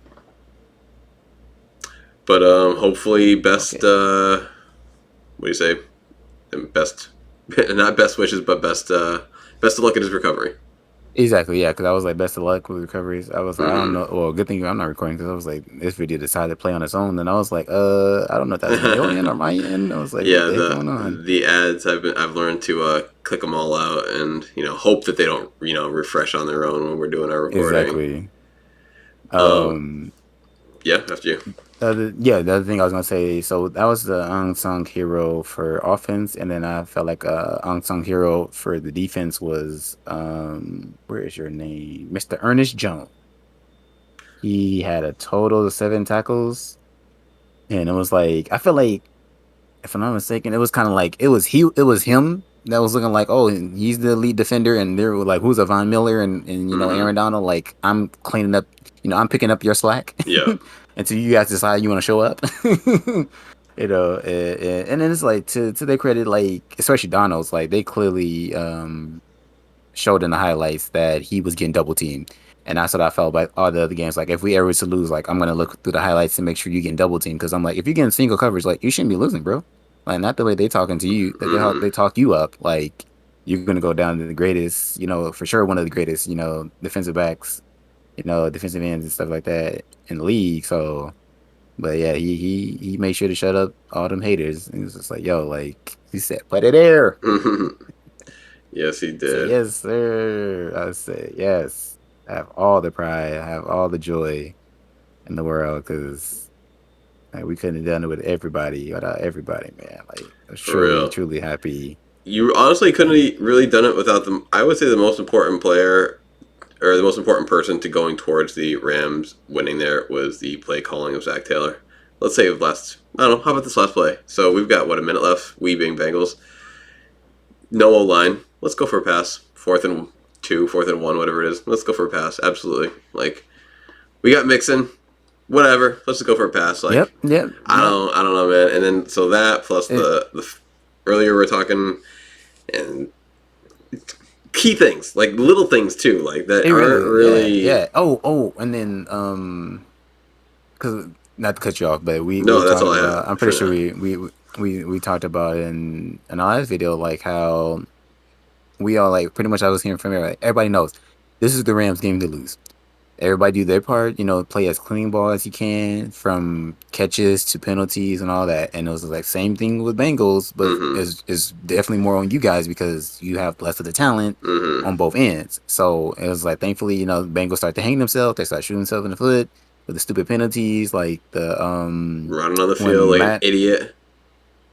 A: But hopefully best. What do you say? Best, not best wishes, but best of luck in his recovery.
B: Exactly, yeah, because I was like, best of luck with recoveries. I was like, I don't know. Well, good thing I'm not recording because I was like, this video decided to play on its own. And I was like, I don't know if that's your end or my end. I was like, what the heck going on?
A: The ads I've learned to click them all out and hope that they don't refresh on their own when we're doing our recording.
B: Exactly.
A: Yeah, after you.
B: The other thing I was gonna say, so that was the unsung hero for offense, and then I felt like unsung hero for the defense was where is your name, Mr. Ernest Jones. He had a total of 7 tackles, and it was like I feel like if I'm not mistaken, it was kind of like it was him that was looking like, oh, he's the lead defender, and they're like, who's a Von Miller and Aaron Donald, like I'm cleaning up, I'm picking up your slack.
A: Yeah.
B: Until you guys decide you want to show up. And then it's like to their credit, like especially Donald's, like they clearly showed in the highlights that he was getting double teamed. And that's what I felt about all the other games. Like if we ever to lose, like I'm gonna look through the highlights to make sure you're getting double teamed, because I'm like, if you're getting single coverage, like you shouldn't be losing, bro. Like not the way they talking to you. They talk you up. Like you're gonna go down to the greatest, for sure one of the greatest, defensive backs, defensive ends and stuff like that in the league. So, but yeah, he made sure to shut up all them haters. And he was just like, yo, like he said, put it there.
A: Yes, he did.
B: So, yes, sir. I say yes. I have all the pride. I have all the joy in the world because we couldn't have done it with everybody, without everybody, man. Like I was truly happy.
A: You honestly couldn't have really done it without them. I would say the most important player, or the most important person to going towards the Rams winning there was the play calling of Zach Taylor. let's say last. I don't know. How about this last play? So we've got a minute left. We being Bengals. No O-line. Let's go for a pass. 4th and 2, 4th and 1, whatever it is. Let's go for a pass. Absolutely. Like, we got Mixon. Whatever. Let's just go for a pass. Like,
B: yep.
A: I don't know, man. And then so that plus the earlier we were talking and key things, like little things too, like that aren't really.
B: Yeah. Oh, and then because not to cut you off, but
A: that's all I have.
B: I'm pretty sure we talked about in an last video, like how we all like pretty much I was hearing from everybody knows this is the Rams game to lose. Everybody do their part, play as clean ball as you can, from catches to penalties and all that. And it was like same thing with Bengals, but it's definitely more on you guys because you have less of the talent on both ends. So it was like, thankfully, Bengals start to hang themselves. They start shooting themselves in the foot with the stupid penalties, like the
A: running on the field like an idiot.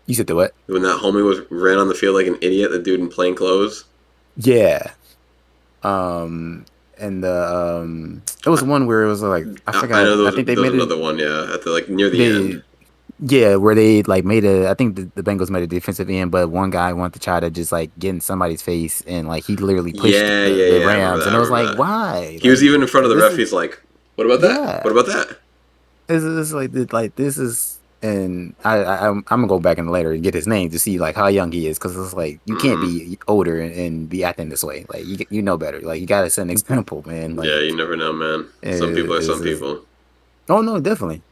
B: You said the what?
A: When that homie ran on the field like an idiot, the dude in plain clothes.
B: Yeah. And it was one where it was like I forgot. I think they made
A: another one, at the near the end.
B: Yeah, where they made I think the Bengals made a defensive end, but one guy wanted to try to just get in somebody's face, and he literally pushed the Rams, and I was like, why?
A: He was even in front of the ref. He's like, "What about that? What about that?"
B: It's like this is. And I'm gonna go back in later and get his name to see how young he is, because it's like you can't be older and be acting this way. Like you know better. Like you gotta set an example, man.
A: You never know, man. Some people are some people.
B: Oh no, definitely.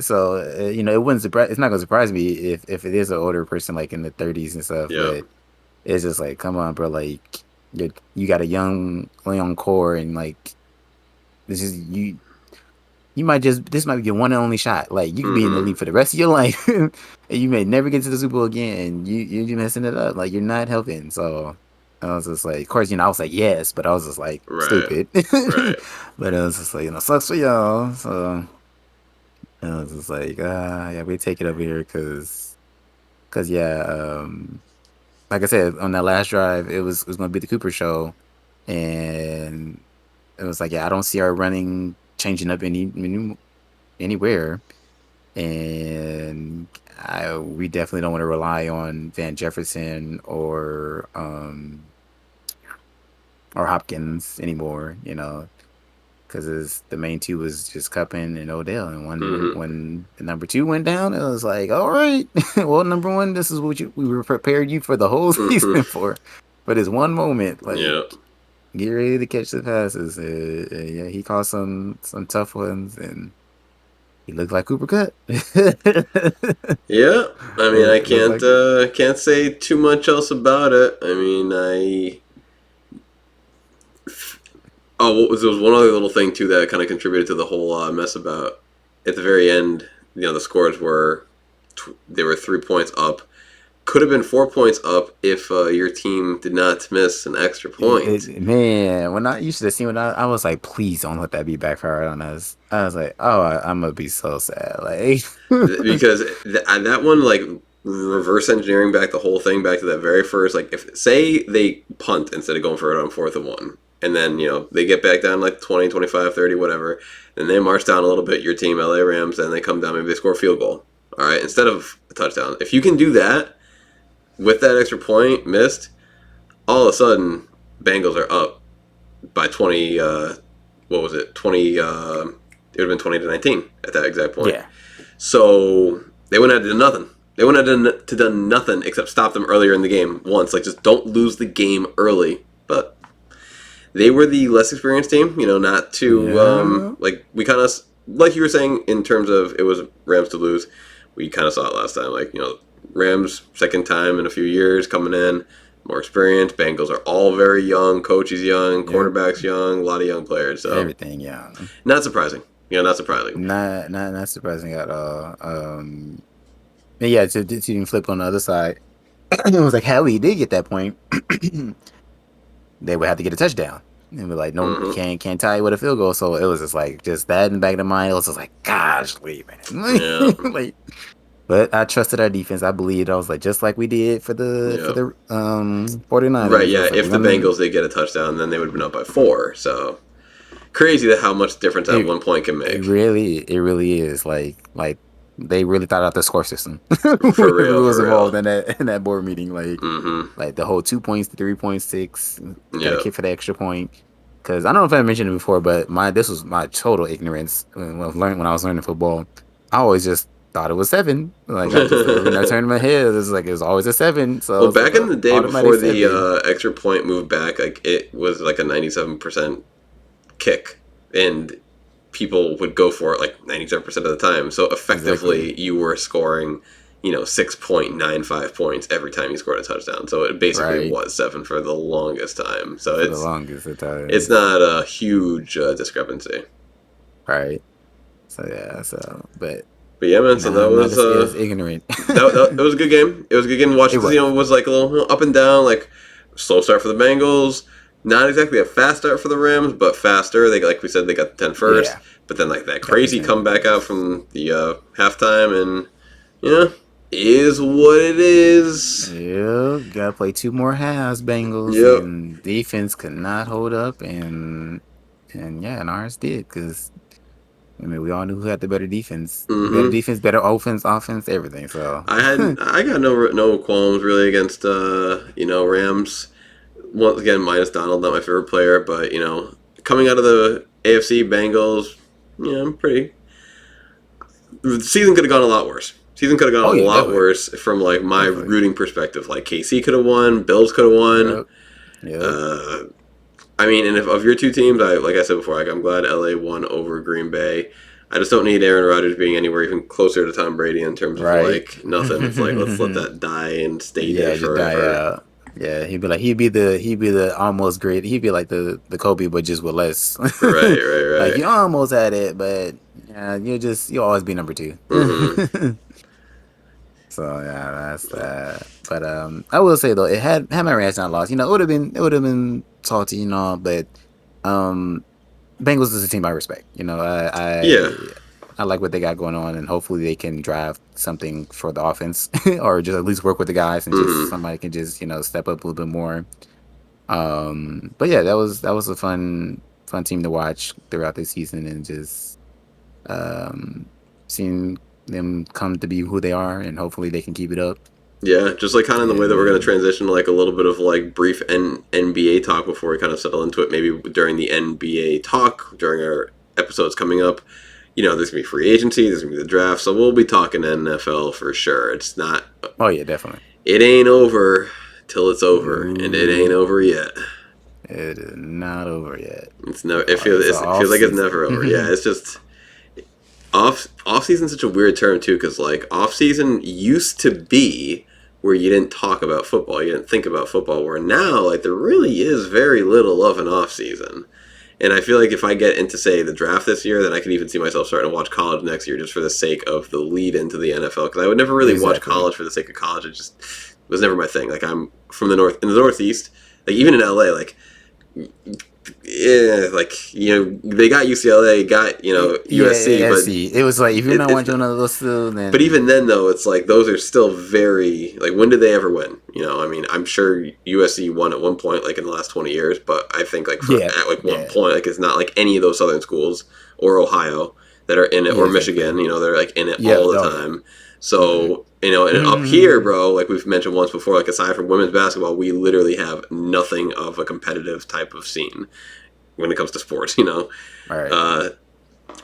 B: So it wouldn't surprise. It's not gonna surprise me if it is an older person in the 30s and stuff. Yeah. But it's just like, come on, bro. Like you got a young core, and this is you. This might be your one and only shot. Like, you could be in the league for the rest of your life, and you may never get to the Super Bowl again, and you're messing it up. Like, you're not helping. So I was just like, of course, I was like, yes, but I was just like, stupid. Right. But I was just like, sucks for y'all. So I was just like, we take it over here because like I said, on that last drive, it was going to be the Cooper show, and it was like, I don't see our running changing up anywhere, and we definitely don't want to rely on Van Jefferson or Hopkins anymore, because the main two was just Cupping and Odell, and when the number 2 went down, it was like, all right, well, number 1, this is what we were prepared you for the whole season for this one moment, get ready to catch the passes. He caught some tough ones, and he looked like Cooper Kupp.
A: Yeah, I mean, I can't say too much else about it. I mean, there was one other little thing too that kind of contributed to the whole mess about at the very end. The scores were they were 3 points up. Could have been 4 points up if your team did not miss an extra point.
B: Man, you should have seen when I was like, please don't let that be backfired on us. I was like, I'm gonna be so sad,
A: because that one reverse engineering back the whole thing back to that very first if say they punt instead of going for it on 4th and 1, and then they get back down 20, 25, 30, whatever, and they march down a little bit. Your team, LA Rams, and they come down, maybe they score a field goal. All right, instead of a touchdown. If you can do that. With that extra point missed, all of a sudden, Bengals are up by 20, what was it? 20, it would have been 20-19 at that exact point. Yeah. So they wouldn't have done nothing. They wouldn't have done nothing except stop them earlier in the game once. Just don't lose the game early. But they were the less experienced team, not too, we kind of, like you were saying, in terms of it was Rams to lose, we kind of saw it last time, Rams, second time in a few years coming in, more experienced. Bengals are all very young. Coach is young. Quarterback's young. A lot of young players. So
B: everything young.
A: Not surprising. Not surprising.
B: Not surprising at all. And yeah, to even flip on the other side, it was like, how we did get that point, they would have to get a touchdown. And we're like, no, can't tie with a field goal. So it was just that in the back of the mind. It was just like, gosh, wait, man. Yeah. But I trusted our defense. I believed. I was like, just like we did for the 49ers.
A: Right, yeah. If the Bengals did get a touchdown, then they would have been up by 4. So crazy that how much difference that 1 point can make.
B: It really is. they really thought out the score system.
A: For
B: Whoever
A: real,
B: was
A: for
B: involved
A: real.
B: in that board meeting, like the whole 2 points, 3.6, got to
A: Yeah.
B: kick for the extra point. Because I don't know if I mentioned it before, but this was my total ignorance when I was learning football. I always just thought it was 7. Like I just when I turned my head, it was always a 7. So I
A: Well,
B: was like,
A: back in
B: oh,
A: the day
B: automatic
A: before the
B: 7.
A: extra point moved back, like it was like a 97% kick, and people would go for it like 97% of the time. So effectively,
B: Exactly.
A: you were scoring, 6.95 points every time you scored a touchdown. So it basically
B: Right.
A: was 7 for the longest time. So
B: For the longest of
A: it's
B: times.
A: not a huge discrepancy.
B: Right. So yeah.
A: But yeah, man. So
B: Now
A: that
B: I'm not
A: was
B: to say it's ignorant.
A: it was a good game. It was a good game to watch
B: It
A: because
B: was.
A: it was like a little up and down, like slow start for the Bengals. Not exactly a fast start for the Rams, but faster. They like we said they got the 10 first,
B: Yeah.
A: but then like that
B: Got the
A: crazy
B: 10
A: comeback out
B: first.
A: from the halftime, and is what it is.
B: Yep. Gotta play 2 more halves, Bengals,
A: Yep.
B: and defense could not hold up, and yeah, and ours did because I mean we all knew who had the better
A: Mm-hmm.
B: defense, better offense, everything. So
A: I got no qualms really against Rams. Once again, minus Donald, not my favorite player, but coming out of the AFC Bengals, I'm pretty. The season could have gone a lot worse. Season could have gone
B: oh
A: a
B: yeah,
A: lot
B: definitely,
A: worse from like my
B: definitely.
A: rooting perspective. Like KC could have won, Bills could have won.
B: Yep. Yep.
A: Uh, I mean, and if of your two teams, like I said before, like I'm glad LA won over Green Bay. I just don't need Aaron Rodgers being anywhere even closer to Tom Brady in terms of
B: Right.
A: like nothing. It's like let's let that die and stay dead
B: Yeah, just die
A: forever.
B: out. Yeah, he'd be the almost great. He'd be like the Kobe, but just with less.
A: Right, right,
B: Like you
A: right.
B: almost had it, but yeah, you'll always be number 2.
A: Mm-hmm.
B: So yeah, that's that. But I will say though, it had my Rams not lost, it would have been salty, but um, Bengals is a team I respect.
A: Yeah.
B: I like what they got going on, and hopefully they can drive something for the offense, or just at least work with the guys, and just
A: Mm-hmm.
B: somebody can just step up a little bit more. But yeah, that was a fun team to watch throughout the season, and just um seeing them come to be who they are, and hopefully they can keep it up.
A: Yeah, just like kind of the way
B: And
A: that we're going to transition to like a little bit of like brief NBA talk before we kind of settle into it. Maybe during the NBA talk, during our episodes coming up, there's going to be free agency, there's going to be the draft. So we'll be talking NFL for sure. It's not,
B: oh yeah, definitely.
A: it ain't over till it's over, and it ain't
B: No,
A: over yet.
B: it is not over yet.
A: It's never. It feels.
B: It's an
A: It
B: off
A: feels like it's never over. Yeah,
B: season.
A: it's just off season's such a weird term too, because like off season used to be where you didn't talk about football, you didn't think about football. Where now, like there really is very little of an off season, and I feel like if I get into say the draft this year, then I could even see myself starting to watch college next year just for the sake of the lead into the NFL. Because I would never really watch
B: Exactly.
A: college for the sake of college. It just was never my thing. Like I'm from in the Northeast, like even in LA, like yeah, like they got UCLA, got USC,
B: Yeah, I
A: but
B: see. It was like if you're not
A: it's
B: watching one of those two,
A: but
B: then
A: even then though, it's like those are still very like when did they ever win? I mean, I'm sure USC won at one point like in the last 20 years, but I think like for
B: yeah,
A: at like one
B: yeah,
A: point like it's not like any of those southern schools or Ohio that are in it
B: yeah,
A: or
B: exactly.
A: Michigan, they're like in it
B: Yeah,
A: all the
B: oh yeah.
A: time.
B: Mm-hmm.
A: So, and up here,
B: Mm-hmm.
A: bro, like we've mentioned once before, like aside from women's basketball, we literally have nothing of a competitive type of scene when it comes to sports.
B: All right.
A: Uh,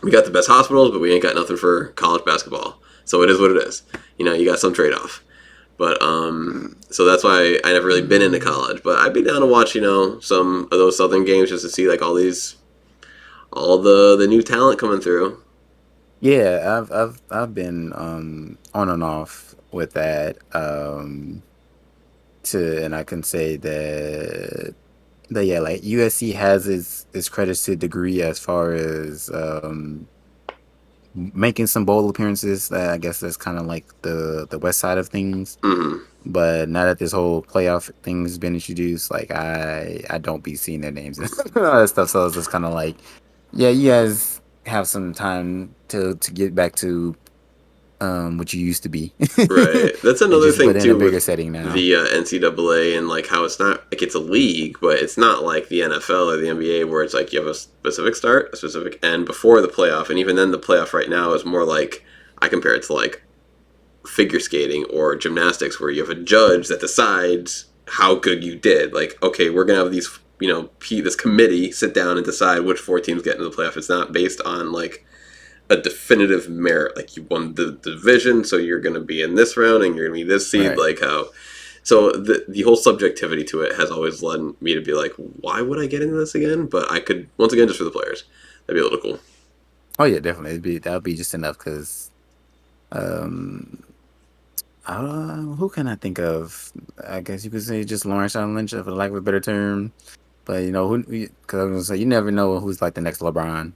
A: we got the best hospitals, but we ain't got nothing for college basketball. So it is what it is. You got some trade off. But so that's why I never really been into college. But I'd be down to watch, some of those Southern games just to see like all the new talent coming through.
B: Yeah, I've been on and off with that. And I can say that yeah, like USC has its credits to a degree as far as making some bowl appearances. I guess that's kind of like the west side of things.
A: Mm-hmm.
B: But now that this whole playoff thing has been introduced, like I don't be seeing their names and all that stuff. So it's just kind of like, yeah, you guys have some time to get back to what you used to be,
A: Right. That's
B: and
A: another
B: just
A: thing
B: but in a
A: too
B: bigger
A: with
B: setting now.
A: the NCAA and like how it's not like it's a league, but it's not like the NFL or the NBA where it's like you have a specific start, a specific end before the playoff, and even then the playoff right now is more like I compare it to like figure skating or gymnastics, where you have a judge that decides how good you did. Like, okay, we're gonna have these, this committee sit down and decide which 4 teams get into the playoff. It's not based on like a definitive merit. Like, you won the division, so you're gonna be in this round and you're gonna be this seed. Right. Like how. So the whole subjectivity to it has always led me to be like, why would I get into this again? But I could, once again, just for the players, that'd be a little cool.
B: Oh yeah, definitely. That would be just enough because, who can I think of? I guess you could say just Lawrence Lynch, for lack of a better term. But who? Because I was gonna say you never know who's like the next LeBron.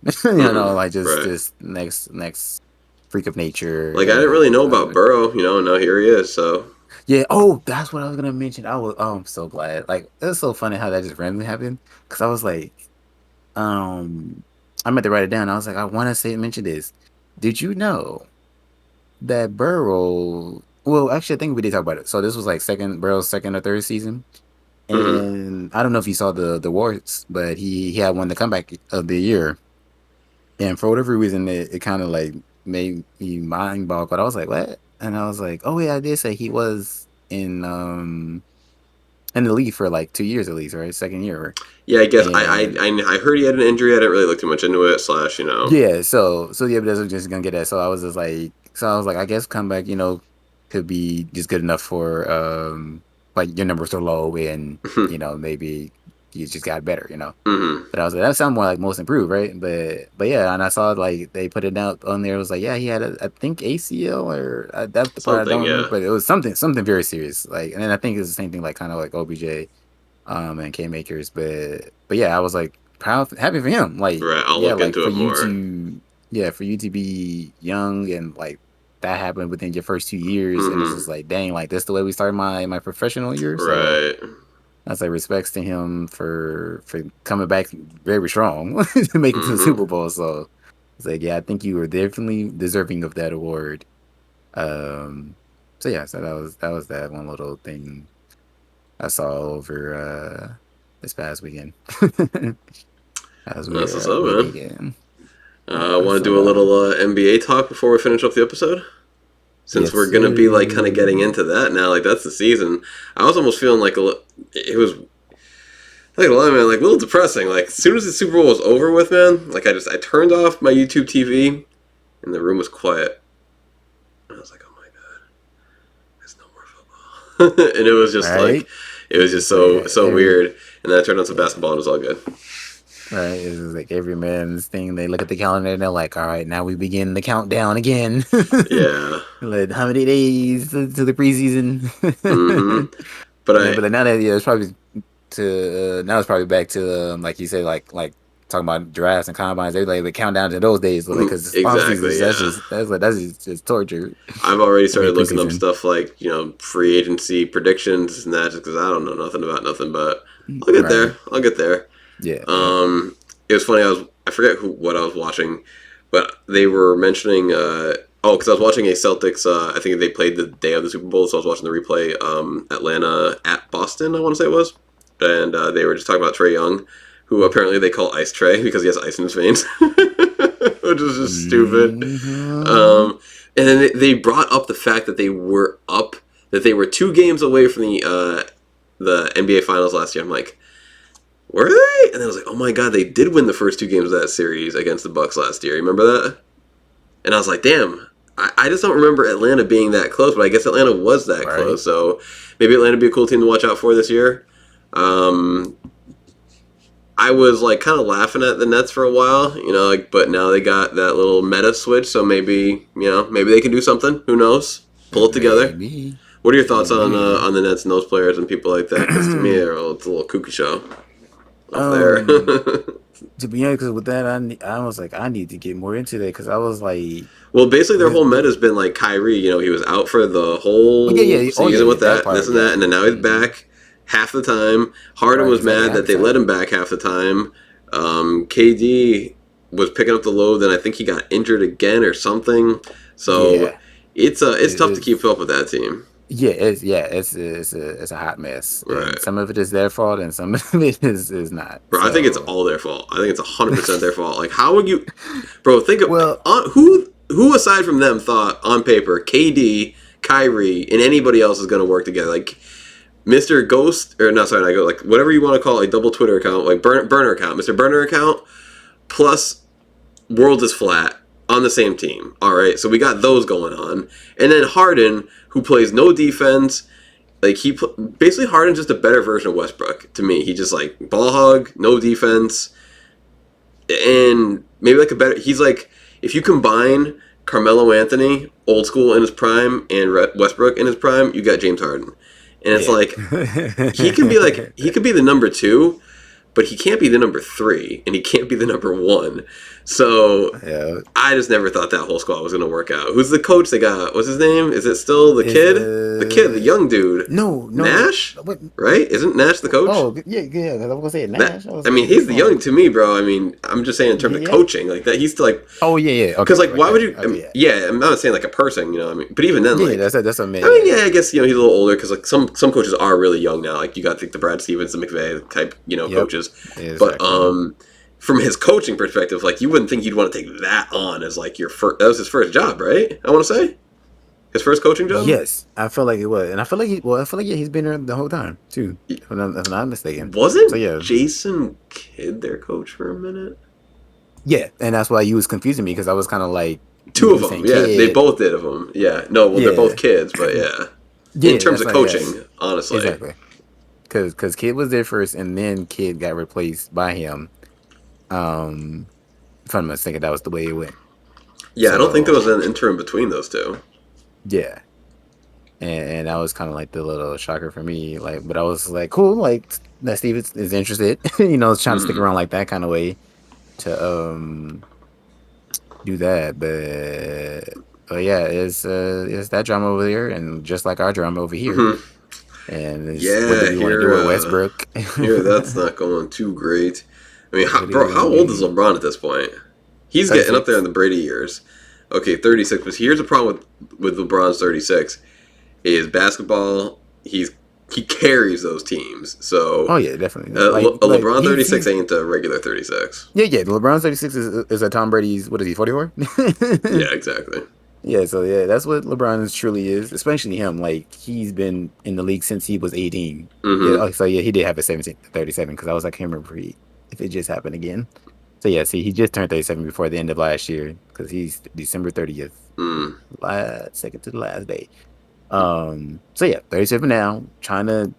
B: Like just next freak of nature.
A: Like I didn't really know about Burrow. Now here he is. So
B: yeah. Oh, that's what I was gonna mention. I'm so glad. Like it's so funny how that just randomly happened. Because I was like, I meant to write it down. I was like, I want to mention this. Did you know that Burrow? Well, actually, I think we did talk about it. So this was like Burrow's second or third season, and I don't know if you saw the awards, but he had won the comeback of the year, and for whatever reason, it kind of like made me mind boggle. But I was like, what? And I was like, oh yeah, I did say he was in the league for like 2 years at least, right? Second year.
A: Yeah, I guess I heard he had an injury. I didn't really look too much into it. /
B: Yeah, so yeah, but that's just gonna get that. So I was like, I guess comeback, could be just good enough for like your numbers are low and maybe you just got better,
A: Mm-hmm.
B: But I was like, that sounds more like most improved, right? But yeah, and I saw like they put it out on there. It was like, yeah, he had I think ACL or that's the part I don't remember, but it was something very serious. Like, and then I think it's the same thing, like kind of like OBJ, and K Makers, but yeah, I was like happy for him. Like,
A: right, I'll look into it more.
B: For you to be young and like that happened within your first 2 years, and it's just like, dang, like that's the way we started my professional year. So
A: right.
B: I was like, respects to him for coming back very strong to make it to the Super Bowl. So it's like, yeah, I think you were definitely deserving of that award. So yeah, so that was that one little thing I saw over this past weekend.
A: That's what's up, man. Want to do a little NBA talk before we finish up the episode? Since we're going to be like kind of getting into that now, like that's the season. I was almost feeling like it was like a lot, man, like a little depressing. Like as soon as the Super Bowl was over with, man, like I turned off my YouTube TV and the room was quiet. And I was like, oh my god, there's no more football. And it was just like, it was just so weird. And then I turned on some basketball and it was all good.
B: Right, it's like every man's thing. They look at the calendar and they're like, "All right, now we begin the countdown again."
A: Yeah,
B: like how many days to the preseason?
A: But
B: now that it's probably now it's probably back to like you said, like talking about drafts and combines. They like the countdown to those days because
A: exactly,
B: that's just torture.
A: I've already started looking up stuff like free agency predictions and that just because I don't know nothing about nothing, but I'll get there. I'll get there.
B: Yeah.
A: It was funny. I forget what I was watching, but they were mentioning. Because I was watching a Celtics. I think they played the day of the Super Bowl, so I was watching the replay. Atlanta at Boston, I want to say it was, and they were just talking about Trae Young, who apparently they call Ice Trae because he has ice in his veins, which is just stupid. And then they brought up the fact that they were 2 games away from the NBA Finals last year. I'm like, were they? And I was like, oh my god, they did win the first 2 games of that series against the Bucks last year. You remember that? And I was like, damn, I just don't remember Atlanta being that close, but I guess Atlanta was that close. So maybe Atlanta would be a cool team to watch out for this year. I was like kind of laughing at the Nets for a while, but now they got that little meta switch, so maybe they can do something. Who knows? Pull it together. Maybe. What are your thoughts on the Nets and those players and people like that? Because to me, it's a little kooky show. There.
B: To be honest, because with that, I was like, I need to get more into that because I was like,
A: well, basically their whole meta has been like Kyrie. He was out for the whole season with that, this and that, and then now he's back half the time. Harden was mad that they let him back half the time. KD was picking up the load, then I think he got injured again or something. So it's tough to keep up with that team.
B: Yeah, it's a hot mess.
A: Right.
B: And some of it is their fault, and some of it is not.
A: Bro, I think it's all their fault. I think it's 100% their fault. Like, how would you, bro? Think of who who aside from them thought on paper KD, Kyrie, and anybody else is going to work together? Like Mr. Ghost, or not, sorry, I go like whatever you want to call it, like double Twitter account, like burner account, Mr. Burner account, plus World is Flat on the same team. All right, so we got those going on, and then Harden, who plays no defense. Like basically Harden's just a better version of Westbrook to me. He just like ball hog, no defense, and maybe like a better. He's like if you combine Carmelo Anthony, old school in his prime, and Westbrook in his prime, you got James Harden. And it's like he could be the number 2, but he can't be the number 3, and he can't be the number 1. So I just never thought that whole squad was going to work out. Who's the coach they got? What's his name? Is it still the kid? The young dude.
B: No.
A: Nash? What? Right? Isn't Nash the coach?
B: Oh, yeah. I was going to say Nash.
A: He's the young to me, bro. I mean, I'm just saying in terms of coaching. Like that, he's still like...
B: Oh, yeah.
A: Because, why would you... I'm not saying like a person, you know what I mean? But even then, like...
B: Yeah, that's amazing.
A: I mean, yeah, I guess, he's a little older because, like, some coaches are really young now. Like, you got to think the Brad Stevens, the McVay type, coaches. Yeah, exactly. But, from his coaching perspective, like, you wouldn't think you'd want to take that on as, like, your first... That was his first job, right? I want to say? His first coaching job?
B: Yes, I feel like it was. And I feel like he's been there the whole time, too, if I'm not mistaken.
A: Wasn't Jason Kidd their coach for a minute?
B: Yeah, and that's why you was confusing me, because I was kind of like...
A: Two of them, yeah. Kid. They both did of them. Yeah. No, well, they're both kids, but yeah. In terms of coaching, honestly.
B: Exactly. Because Kidd was there first, and then Kidd got replaced by him. If I'm not mistaken, that was the way it went.
A: Yeah, so, I don't think there was an interim between those two.
B: Yeah. And that was kind of like the little shocker for me. Like, but I was like, cool, like that Steve is interested, trying to stick around like that kind of way to do that. But yeah, it's that drama over there, and just like our drama over here. And what do we want to do with Westbrook?
A: Here, that's not going too great. I mean, how old is LeBron at this point? He's 36. Getting up there in the Brady years. Okay, 36. But here's the problem with LeBron's 36. Is basketball, he carries those teams. So
B: yeah, definitely.
A: LeBron 36 ain't a regular 36.
B: Yeah. LeBron 36 is a Tom Brady's, what is he, 44?
A: Yeah, exactly.
B: Yeah, so yeah, that's what LeBron truly is, especially him. Like, he's been in the league since he was 18. Yeah, so yeah, he did have a 37, because I was like, I can't remember if it just happened again. So yeah, see, he just turned 37 before the end of last year, because he's December 30th, second to the last day. So yeah, 37 now, trying to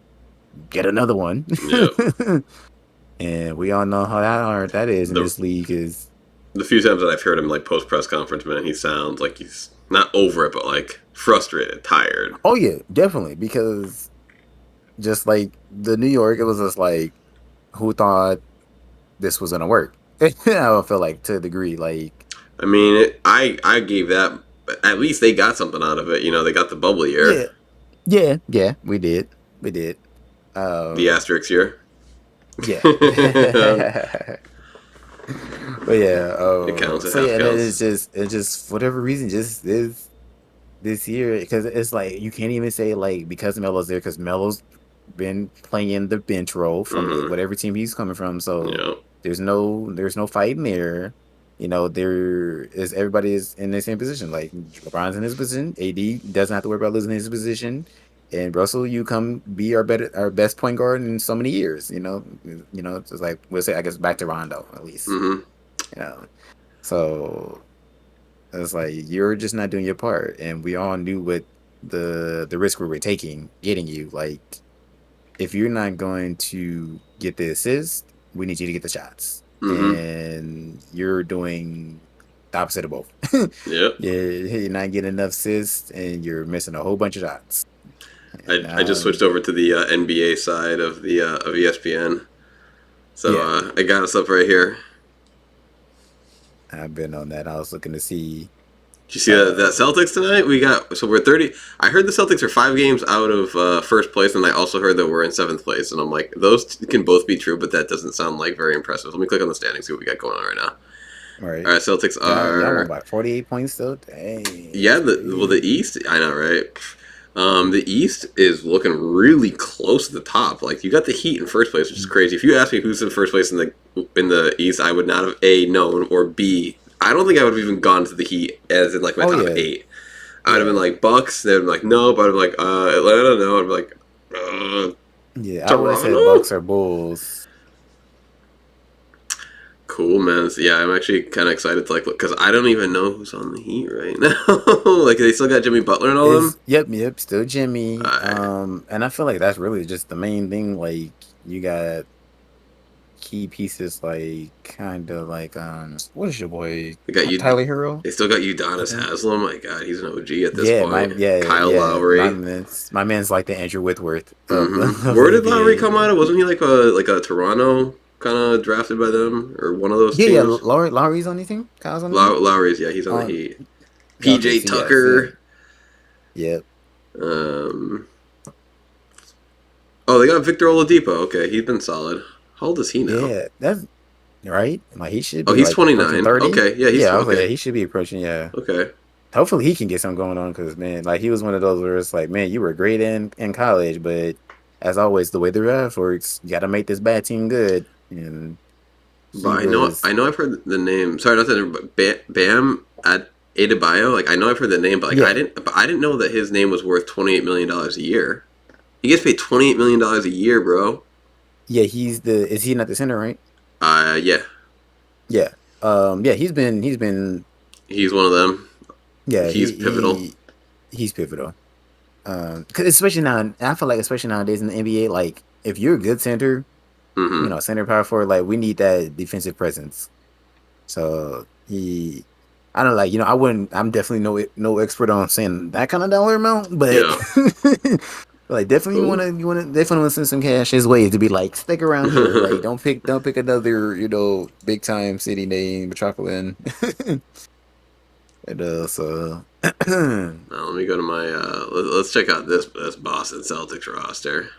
B: get another one. Yep. And we all know how hard that is in this league. Is
A: the few times that I've heard him like post press conference, man, he sounds like he's not over it, but like frustrated, tired.
B: Oh yeah, definitely, because just like the New York, it was just like, who thought this was gonna work? I feel like to a degree, like.
A: I mean, I gave that. At least they got something out of it. They got the bubble year.
B: Yeah, we did.
A: The asterisk year.
B: Yeah. But yeah,
A: it counts.
B: So yeah, it's just for whatever reason, just this year, because it's like you can't even say like because Melo's there, because Melo's been playing the bench role from whatever team he's coming from. So there's no fighting there. Everybody is in the same position. Like LeBron's in his position, AD doesn't have to worry about losing his position, and Russell, you come be our best point guard in so many years. It's just like we'll say, I guess back to Rondo at least. So it's like you're just not doing your part, and we all knew what the risk we were taking getting you. Like, if you're not going to get the assist, we need you to get the shots. And you're doing the opposite of both.
A: Yep.
B: You're not getting enough assists, and you're missing a whole bunch of shots.
A: I just switched over to the NBA side of the of ESPN, so I got us up right here.
B: I've been on that. I was looking to see.
A: Did you see that Celtics tonight? We're 30. I heard the Celtics are 5 games out of first place, and I also heard that we're in 7th place. And I'm like, those can both be true, but that doesn't sound like very impressive. Let me click on the standings, see what we got going on right now. All right, Celtics are
B: about 48 points still. Dang.
A: Yeah, the East. I know, right? The East is looking really close to the top. Like, you got the Heat in first place, which is crazy. If you ask me who's in first place in the East, I would not have A, known, or B, I don't think I would have even gone to the Heat as in like my top 8. I would have been like Bucks. They'd been like nope. I'd have been like Atlanta. No. I'd be like
B: yeah.
A: Toronto?
B: I would have said Bucks or Bulls.
A: Cool, man. So, yeah, I'm actually kind of excited to like look because I don't even know who's on the Heat right now. Like they still got Jimmy Butler and all them.
B: Yep, still Jimmy. And I feel like that's really just the main thing. Like you got key pieces, like kind of like what is your boy?
A: They got
B: Tyler Hero.
A: They still got Udonis Haslem. My God, he's an OG at this point. Kyle
B: yeah.
A: Lowry.
B: My man's like the Andrew Whitworth.
A: Where did Lowry come out of? Wasn't he like a Toronto kind of drafted by them or one of those teams?
B: Yeah. Lowry's on the team. Kyle's on the team.
A: Lowry's he's on the Heat. PJ Tucker.
B: Yep.
A: Oh, they got Victor Oladipo. Okay, he's been solid. How old is he now?
B: Yeah, that's right. Like he should. Be
A: he's 29. Okay, yeah, okay.
B: He should be approaching. Yeah.
A: Okay.
B: Hopefully he can get something going on because man, like he was one of those where it's like, man, you were great in college, but as always, the way the draft works, you got to make this bad team good. And
A: I know I've heard the name. Sorry, not that, but Bam Adebayo. Like I know I've heard the name, but like I didn't know that his name was worth $28 million a year. He gets paid $28 million a year, bro.
B: Yeah, is he not the center, right?
A: Yeah.
B: Yeah. Yeah, he's been
A: he's one of them.
B: Yeah,
A: he's pivotal.
B: He's pivotal. Cause especially now, I feel like especially nowadays in the NBA, like if you're a good center, center power forward, like we need that defensive presence. So I don't like, I'm definitely no expert on saying that kind of dollar amount, but like definitely you want to send some cash his way to be like stick around here, like don't pick another big time city name chocolate. So
A: now let me go to my let's check out this Boston Celtics roster.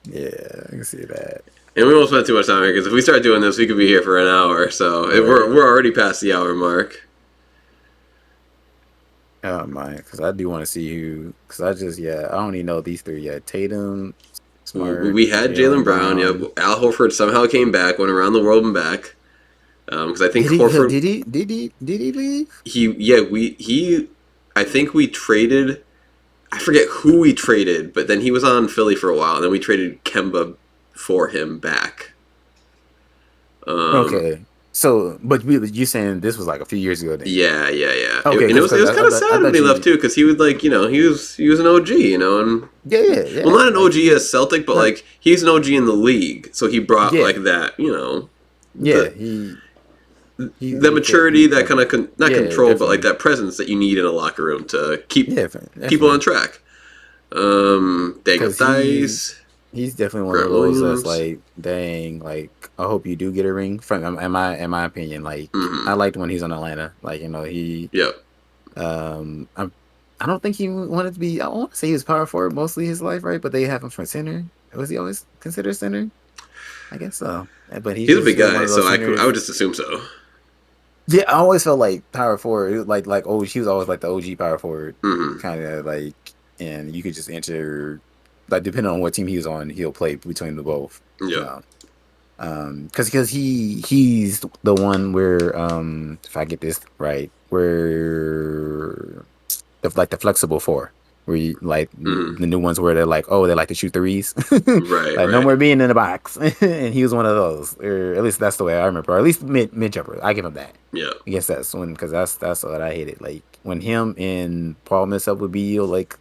B: Yeah, I can see that.
A: And we won't spend too much time here because if we start doing this, we could be here for an hour. So we're already past the hour mark.
B: Oh my, because I do want to see who. Because I only know these three yet. Tatum, Smart.
A: We had Jaylen Brown. Yep. Al Horford somehow came back, went around the world and back. Because I think Horford
B: did he leave?
A: I think we traded. I forget who we traded, but then he was on Philly for a while, and then we traded Kemba for him back.
B: Okay. So, but you saying this was like a few years ago then?
A: Yeah.
B: Okay,
A: and it was kind of sad when he left too, because he would he was an OG, and
B: yeah.
A: Well, not an OG as Celtic, but like he's an OG in the league, so he brought like that, the maturity, that kind of not control, but like that presence that you need in a locker room to keep people on track. Dice.
B: He's definitely one of those that's like, dang, like I hope you do get a ring. From in my opinion, like I liked when he's on Atlanta, like he.
A: Yep.
B: I don't think he wanted to be. I want to say he was power forward mostly his life, right? But they have him for center. Was he always considered center? I guess so. But
A: he's a big guy, so I would just assume so.
B: Yeah, I always felt like power forward, like he was always like the OG power forward, kind of like, and you could just enter, like depending on what team he was on, he'll play between the both.
A: Yeah.
B: Because he's the one where if I get this right, where the flexible four, where you like the new ones where they're like, they like to shoot threes,
A: right?
B: No more being in the box, and he was one of those, or at least that's the way I remember, or at least mid jumper. I give him that.
A: Yeah,
B: I guess that's when, because that's what I hated. Like when him and Paul Millsap would be like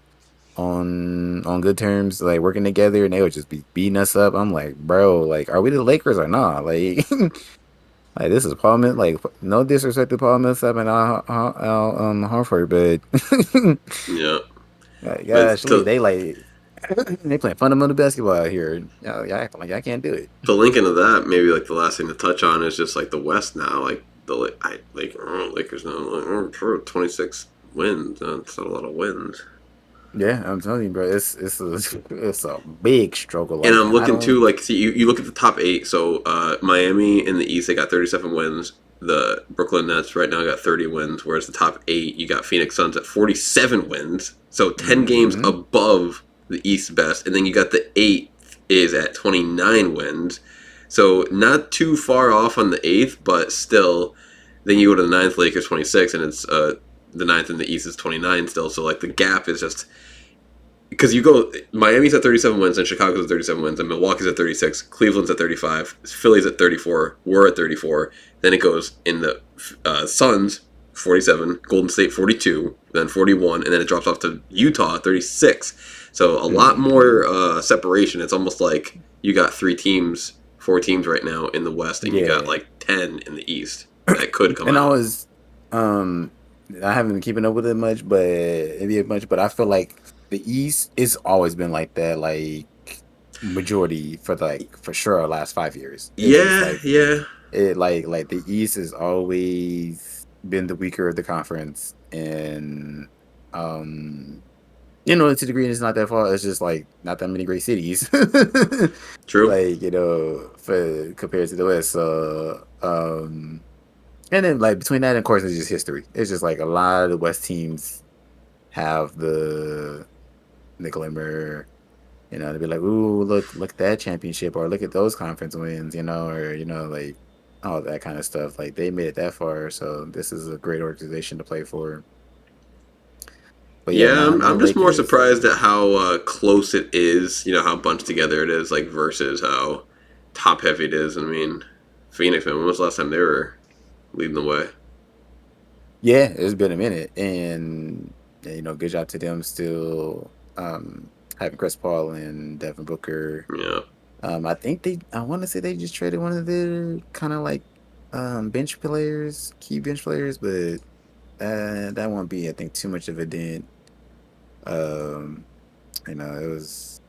B: on good terms, like working together, and they would just be beating us up. I'm like, bro, like, are we the Lakers or not? Like, like this is Paul Millsap. Like, no disrespect to Paul Millsap and Al Horford, but
A: yeah,
B: like, gosh, they playing fundamental basketball out here. Y'all acting like I can't do it.
A: The link into that, maybe like the last thing to touch on is just like the West now, like Lakers now, like 26 wins. That's not a lot of wins.
B: Yeah, I'm telling you, bro, it's a big struggle.
A: And I'm looking too, like, see, you look at the top 8. So Miami in the East, they got 37 wins. The Brooklyn Nets right now got 30 wins, whereas the top 8, you got Phoenix Suns at 47 wins. So 10 games above the East best, and then you got the 8th is at 29 wins. So not too far off on the 8th, but still Then you go to the ninth, Lakers 26, and it's the ninth in the East is 29 still. So like the gap is just because you go Miami's at 37 wins and Chicago's at 37 wins and Milwaukee's at 36, Cleveland's at 35, Philly's at 34, we're at 34. Then it goes in the Suns 47, Golden State 42, then 41, and then it drops off to Utah 36. So a lot more separation. It's almost like you got 4 teams right now in the West, and you got like 10 in the East that could come out.
B: I haven't been keeping up with it much, but I feel like the East it's always been like that, like majority for sure last 5 years. It like the East has always been the weaker of the conference, and to the degree it's not that far. It's just like not that many great cities.
A: True.
B: Like for compared to the West. So and then like between that and of course it's just history. It's just like a lot of the West teams have the glimmer. To be like, ooh, look at that championship, or look at those conference wins, or like all that kind of stuff. Like they made it that far, so this is a great organization to play for.
A: But I'm just more surprised at how close it is. How bunched together it is, like versus how top heavy it is. I mean, Phoenix, man, when was the last time they were leading the way?
B: Yeah, it's been a minute, and good job to them still having Chris Paul and Devin Booker.
A: Yeah.
B: I want to say they just traded one of their kind of like key bench players, but that won't be, I think, too much of a dent. It was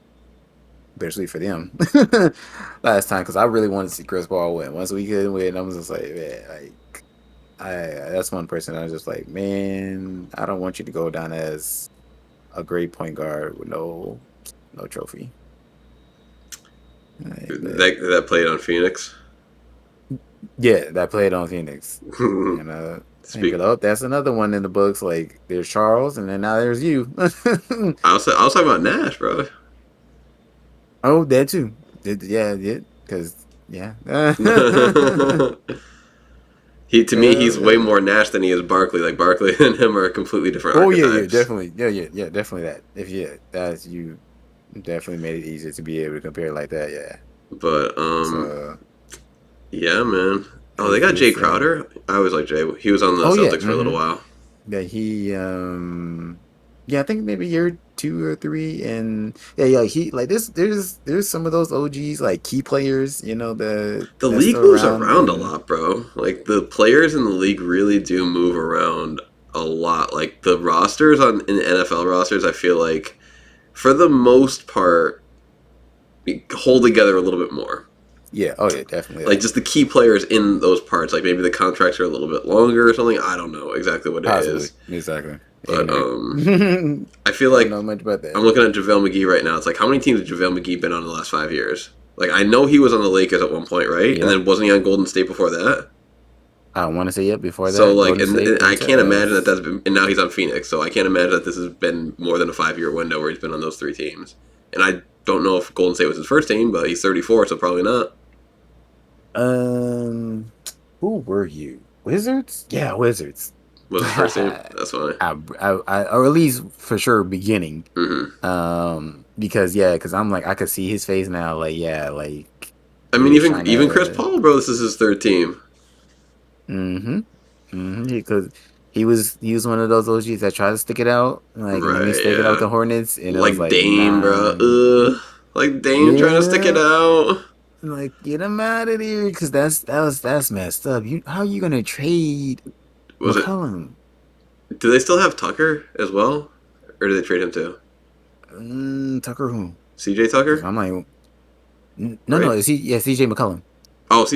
B: bittersweet for them last time because I really wanted to see Chris Paul win. Once we couldn't win, I was just like, man, like that's one person I was just like, man, I don't want you to go down as a great point guard with no trophy.
A: That played on Phoenix.
B: Yeah, that played on Phoenix. That's another one in the books. Like there's Charles, and then now there's you.
A: I was talking about Nash, bro.
B: Oh, that too. Because yeah.
A: He's way more Nash than he is Barkley. Like Barkley and him are completely different. Archetypes.
B: Definitely, definitely that. That's you. Definitely made it easier to be able to compare like that. Yeah.
A: But yeah, man. Oh, they got Jay Crowder. I always like Jay. He was on the Celtics for a little while.
B: Yeah, he I think maybe year 2 or 3, and he like there's some of those OGs like key players, the
A: league moves around a lot, bro. Like the players in the league really do move around a lot. Like the rosters in the NFL rosters, I feel like for the most part hold together a little bit more.
B: Yeah, oh yeah, definitely.
A: Like just the key players in those parts, like maybe the contracts are a little bit longer or something. I don't know exactly what it is.
B: Exactly.
A: But I feel like
B: I don't know much about that.
A: I'm looking at JaVale McGee right now. It's like, how many teams has JaVale McGee been on in the last 5 years? Like, I know he was on the Lakers at one point, right? Yep. And then wasn't he on Golden State before that?
B: I want to say before that.
A: So like, and I can't imagine that that's been. And now he's on Phoenix, so I can't imagine that this has been more than a 5-year window where he's been on those 3 teams. And I don't know if Golden State was his first team, but he's 34, so probably not.
B: Who were you? Wizards? Yeah, Wizards.
A: Was his first team? That's fine.
B: Or at least for sure beginning.
A: Mm-hmm.
B: Because I'm like I could see his face now. Like
A: I mean, even Chris Paul, bro. This is his 3rd team.
B: Because he was one of those OGs that tried to stick it out. Like he stick it out with the Hornets, and
A: like, it was like Dame, bro. Like Dame trying to stick it out.
B: Like, get him out of there, because that's messed up. How are you gonna trade McCollum?
A: Do they still have Tucker as well, or do they trade him too?
B: Tucker who?
A: CJ Tucker.
B: I'm like, no, is he? Yeah, CJ McCollum.
A: Oh,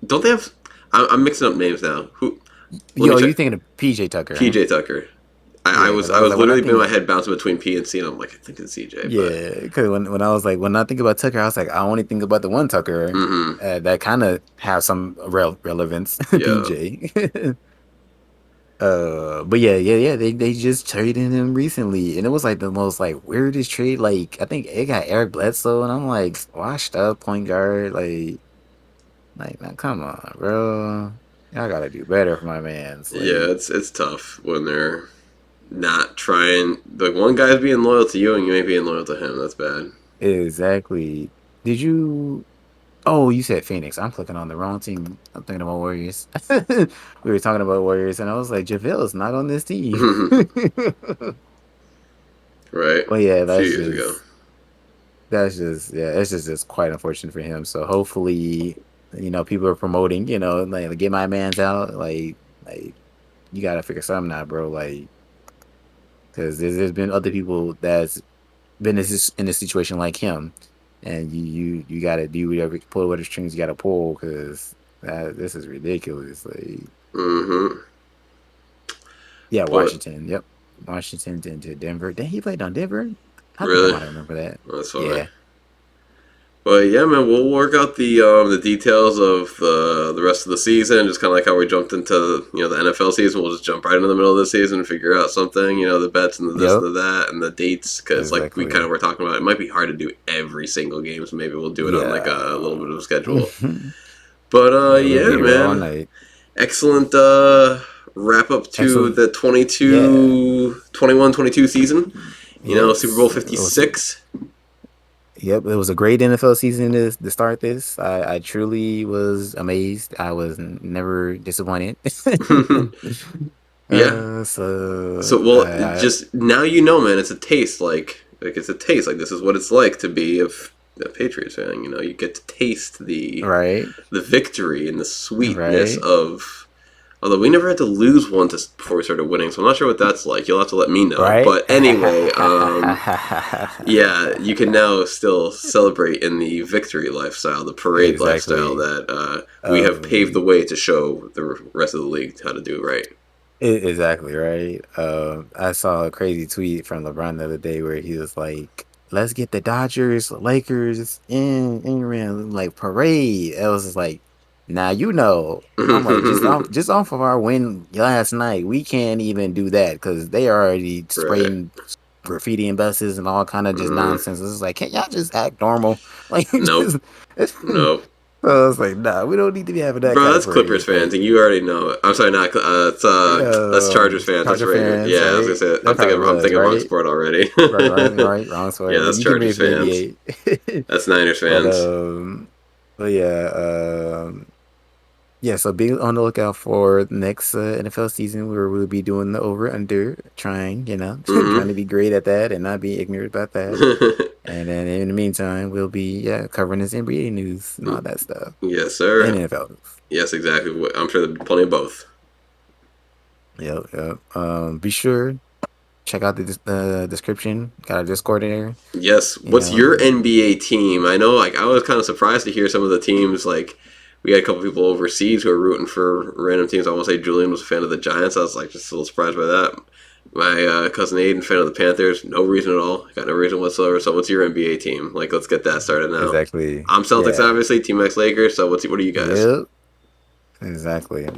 A: don't they have? I'm mixing up names now. Who?
B: Yo, you thinking of PJ Tucker?
A: PJ Tucker. I was literally in my head bouncing between P and C, and I'm like, I think it's CJ.
B: Yeah, because when I think about Tucker, I was like, I only think about the one Tucker that kind of has some relevance. Yeah. PJ. But yeah. They just traded him recently, and it was like the most like weirdest trade. Like I think it got Eric Bledsoe, and I'm like, washed up point guard, like now come on, bro. I gotta do better for my mans. Like,
A: yeah, it's tough when they're not trying. Like one guy's being loyal to you, and you ain't being loyal to him. That's bad.
B: exactly. Did you? Oh, you said Phoenix. I'm clicking on the wrong team. I'm thinking about Warriors. We were talking about Warriors, and I was like, JaVale's not on this team.
A: Right,
B: Well, yeah,
A: a few years ago.
B: it's just quite unfortunate for him. So hopefully, people are promoting, like get my man's out. Like you gotta figure something out, bro. Like, because there's been other people that's been in a situation like him, and you gotta do whatever, pull whatever strings you gotta pull, because this is ridiculous. Like,
A: Mm-hmm.
B: yeah,
A: But
B: Washington. Yep, Washington to Denver. Then he played on Denver. I think I
A: really,
B: might remember that.
A: that's funny.
B: Yeah.
A: But yeah, man, we'll work out the details of the rest of the season. Just kind of like how we jumped into the NFL season. We'll just jump right into the middle of the season and figure out something. The bets and the this
B: Yep.
A: and the that and the dates. Because like we kind
B: Exactly.
A: of were talking about, it might be hard to do every single game. So maybe we'll do it on like a little bit
B: Yeah.
A: of a schedule. But
B: Yeah, we'll
A: yeah,
B: be here all
A: man,
B: night.
A: excellent wrap up to
B: Excellent.
A: the
B: Yeah.
A: 21-22 season. Super Bowl
B: Yes. It was.
A: 56.
B: Yep. It was a great NFL season to start this. I truly was amazed. I was never disappointed.
A: Yeah.
B: So
A: So, well, just now man, it's a taste. Like it's a taste. Like this is what it's like to be a Patriots fan. You get to taste
B: right,
A: the victory and the sweetness
B: right.
A: of. Although we never had to lose one before we started winning, so I'm not sure what that's like. You'll have to let me know.
B: Right?
A: But anyway, yeah, you can now still celebrate in the victory lifestyle, the parade lifestyle
B: Exactly.
A: that we have paved the
B: Um,
A: way to show the rest of the league how to do right.
B: exactly right. I saw a crazy tweet from LeBron the other day where he was like, "Let's get the Dodgers, Lakers in around like parade." It was just like, now I'm like, just off of our win last night, we can't even do that because they are already
A: Right.
B: spraying graffiti and buses and all kind of just nonsense. It's like, can't y'all just act normal? Like,
A: Nope.
B: just.
A: Nope.
B: So I was like, nah, we don't need to be having that
A: Bro,
B: kind of
A: that's Clippers
B: parade.
A: fans,
B: Like,
A: and you already know it. I'm sorry, not. That's Chargers fans. That's
B: Charger
A: Raiders.
B: fans,
A: Yeah, I was gonna
B: right?
A: say.
B: That probably
A: I'm
B: was,
A: thinking wrong
B: right?
A: sport already.
B: Right. Wrong
A: Yeah,
B: story.
A: that's
B: You can
A: Chargers
B: make the
A: fans.
B: NBA.
A: That's Niners
B: But
A: fans.
B: but yeah, yeah. So be on the lookout for the next NFL season where we'll be doing the over under, trying, trying to be great at that and not be ignorant about that.
A: Mm-hmm.
B: And then in the meantime, we'll be covering this NBA news and all that stuff
A: Yes,
B: and
A: sir.
B: NFL news.
A: Yes, exactly. I'm sure there'll be plenty of both.
B: Yep. Be sure check out the description. Got a Discord in there.
A: Yes.
B: You
A: What's your
B: know,
A: NBA team? I know, like, I was kind of surprised to hear some of the teams. Like, we had a couple people overseas who are rooting for random teams. I want to say Julian was a fan of the Giants. I was like just a little surprised by that. My cousin Aiden, fan of the Panthers. No reason at all. Got no reason whatsoever. So, what's your NBA team? Like, let's get that started now.
B: exactly.
A: I'm Celtics,
B: Yeah.
A: obviously. Team X Lakers. So, what are you guys?
B: Yep. Exactly.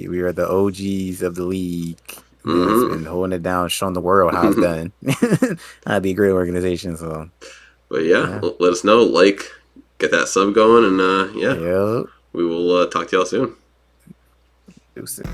B: We are the OGs of the league. That's
A: Mm-hmm.
B: been holding it down, showing the world how it's done. That'd be a great organization. So
A: But yeah,
B: yeah.
A: let us know. Like, get that sub going, and yeah,
B: Yep.
A: we will talk to y'all soon.
B: Deuces.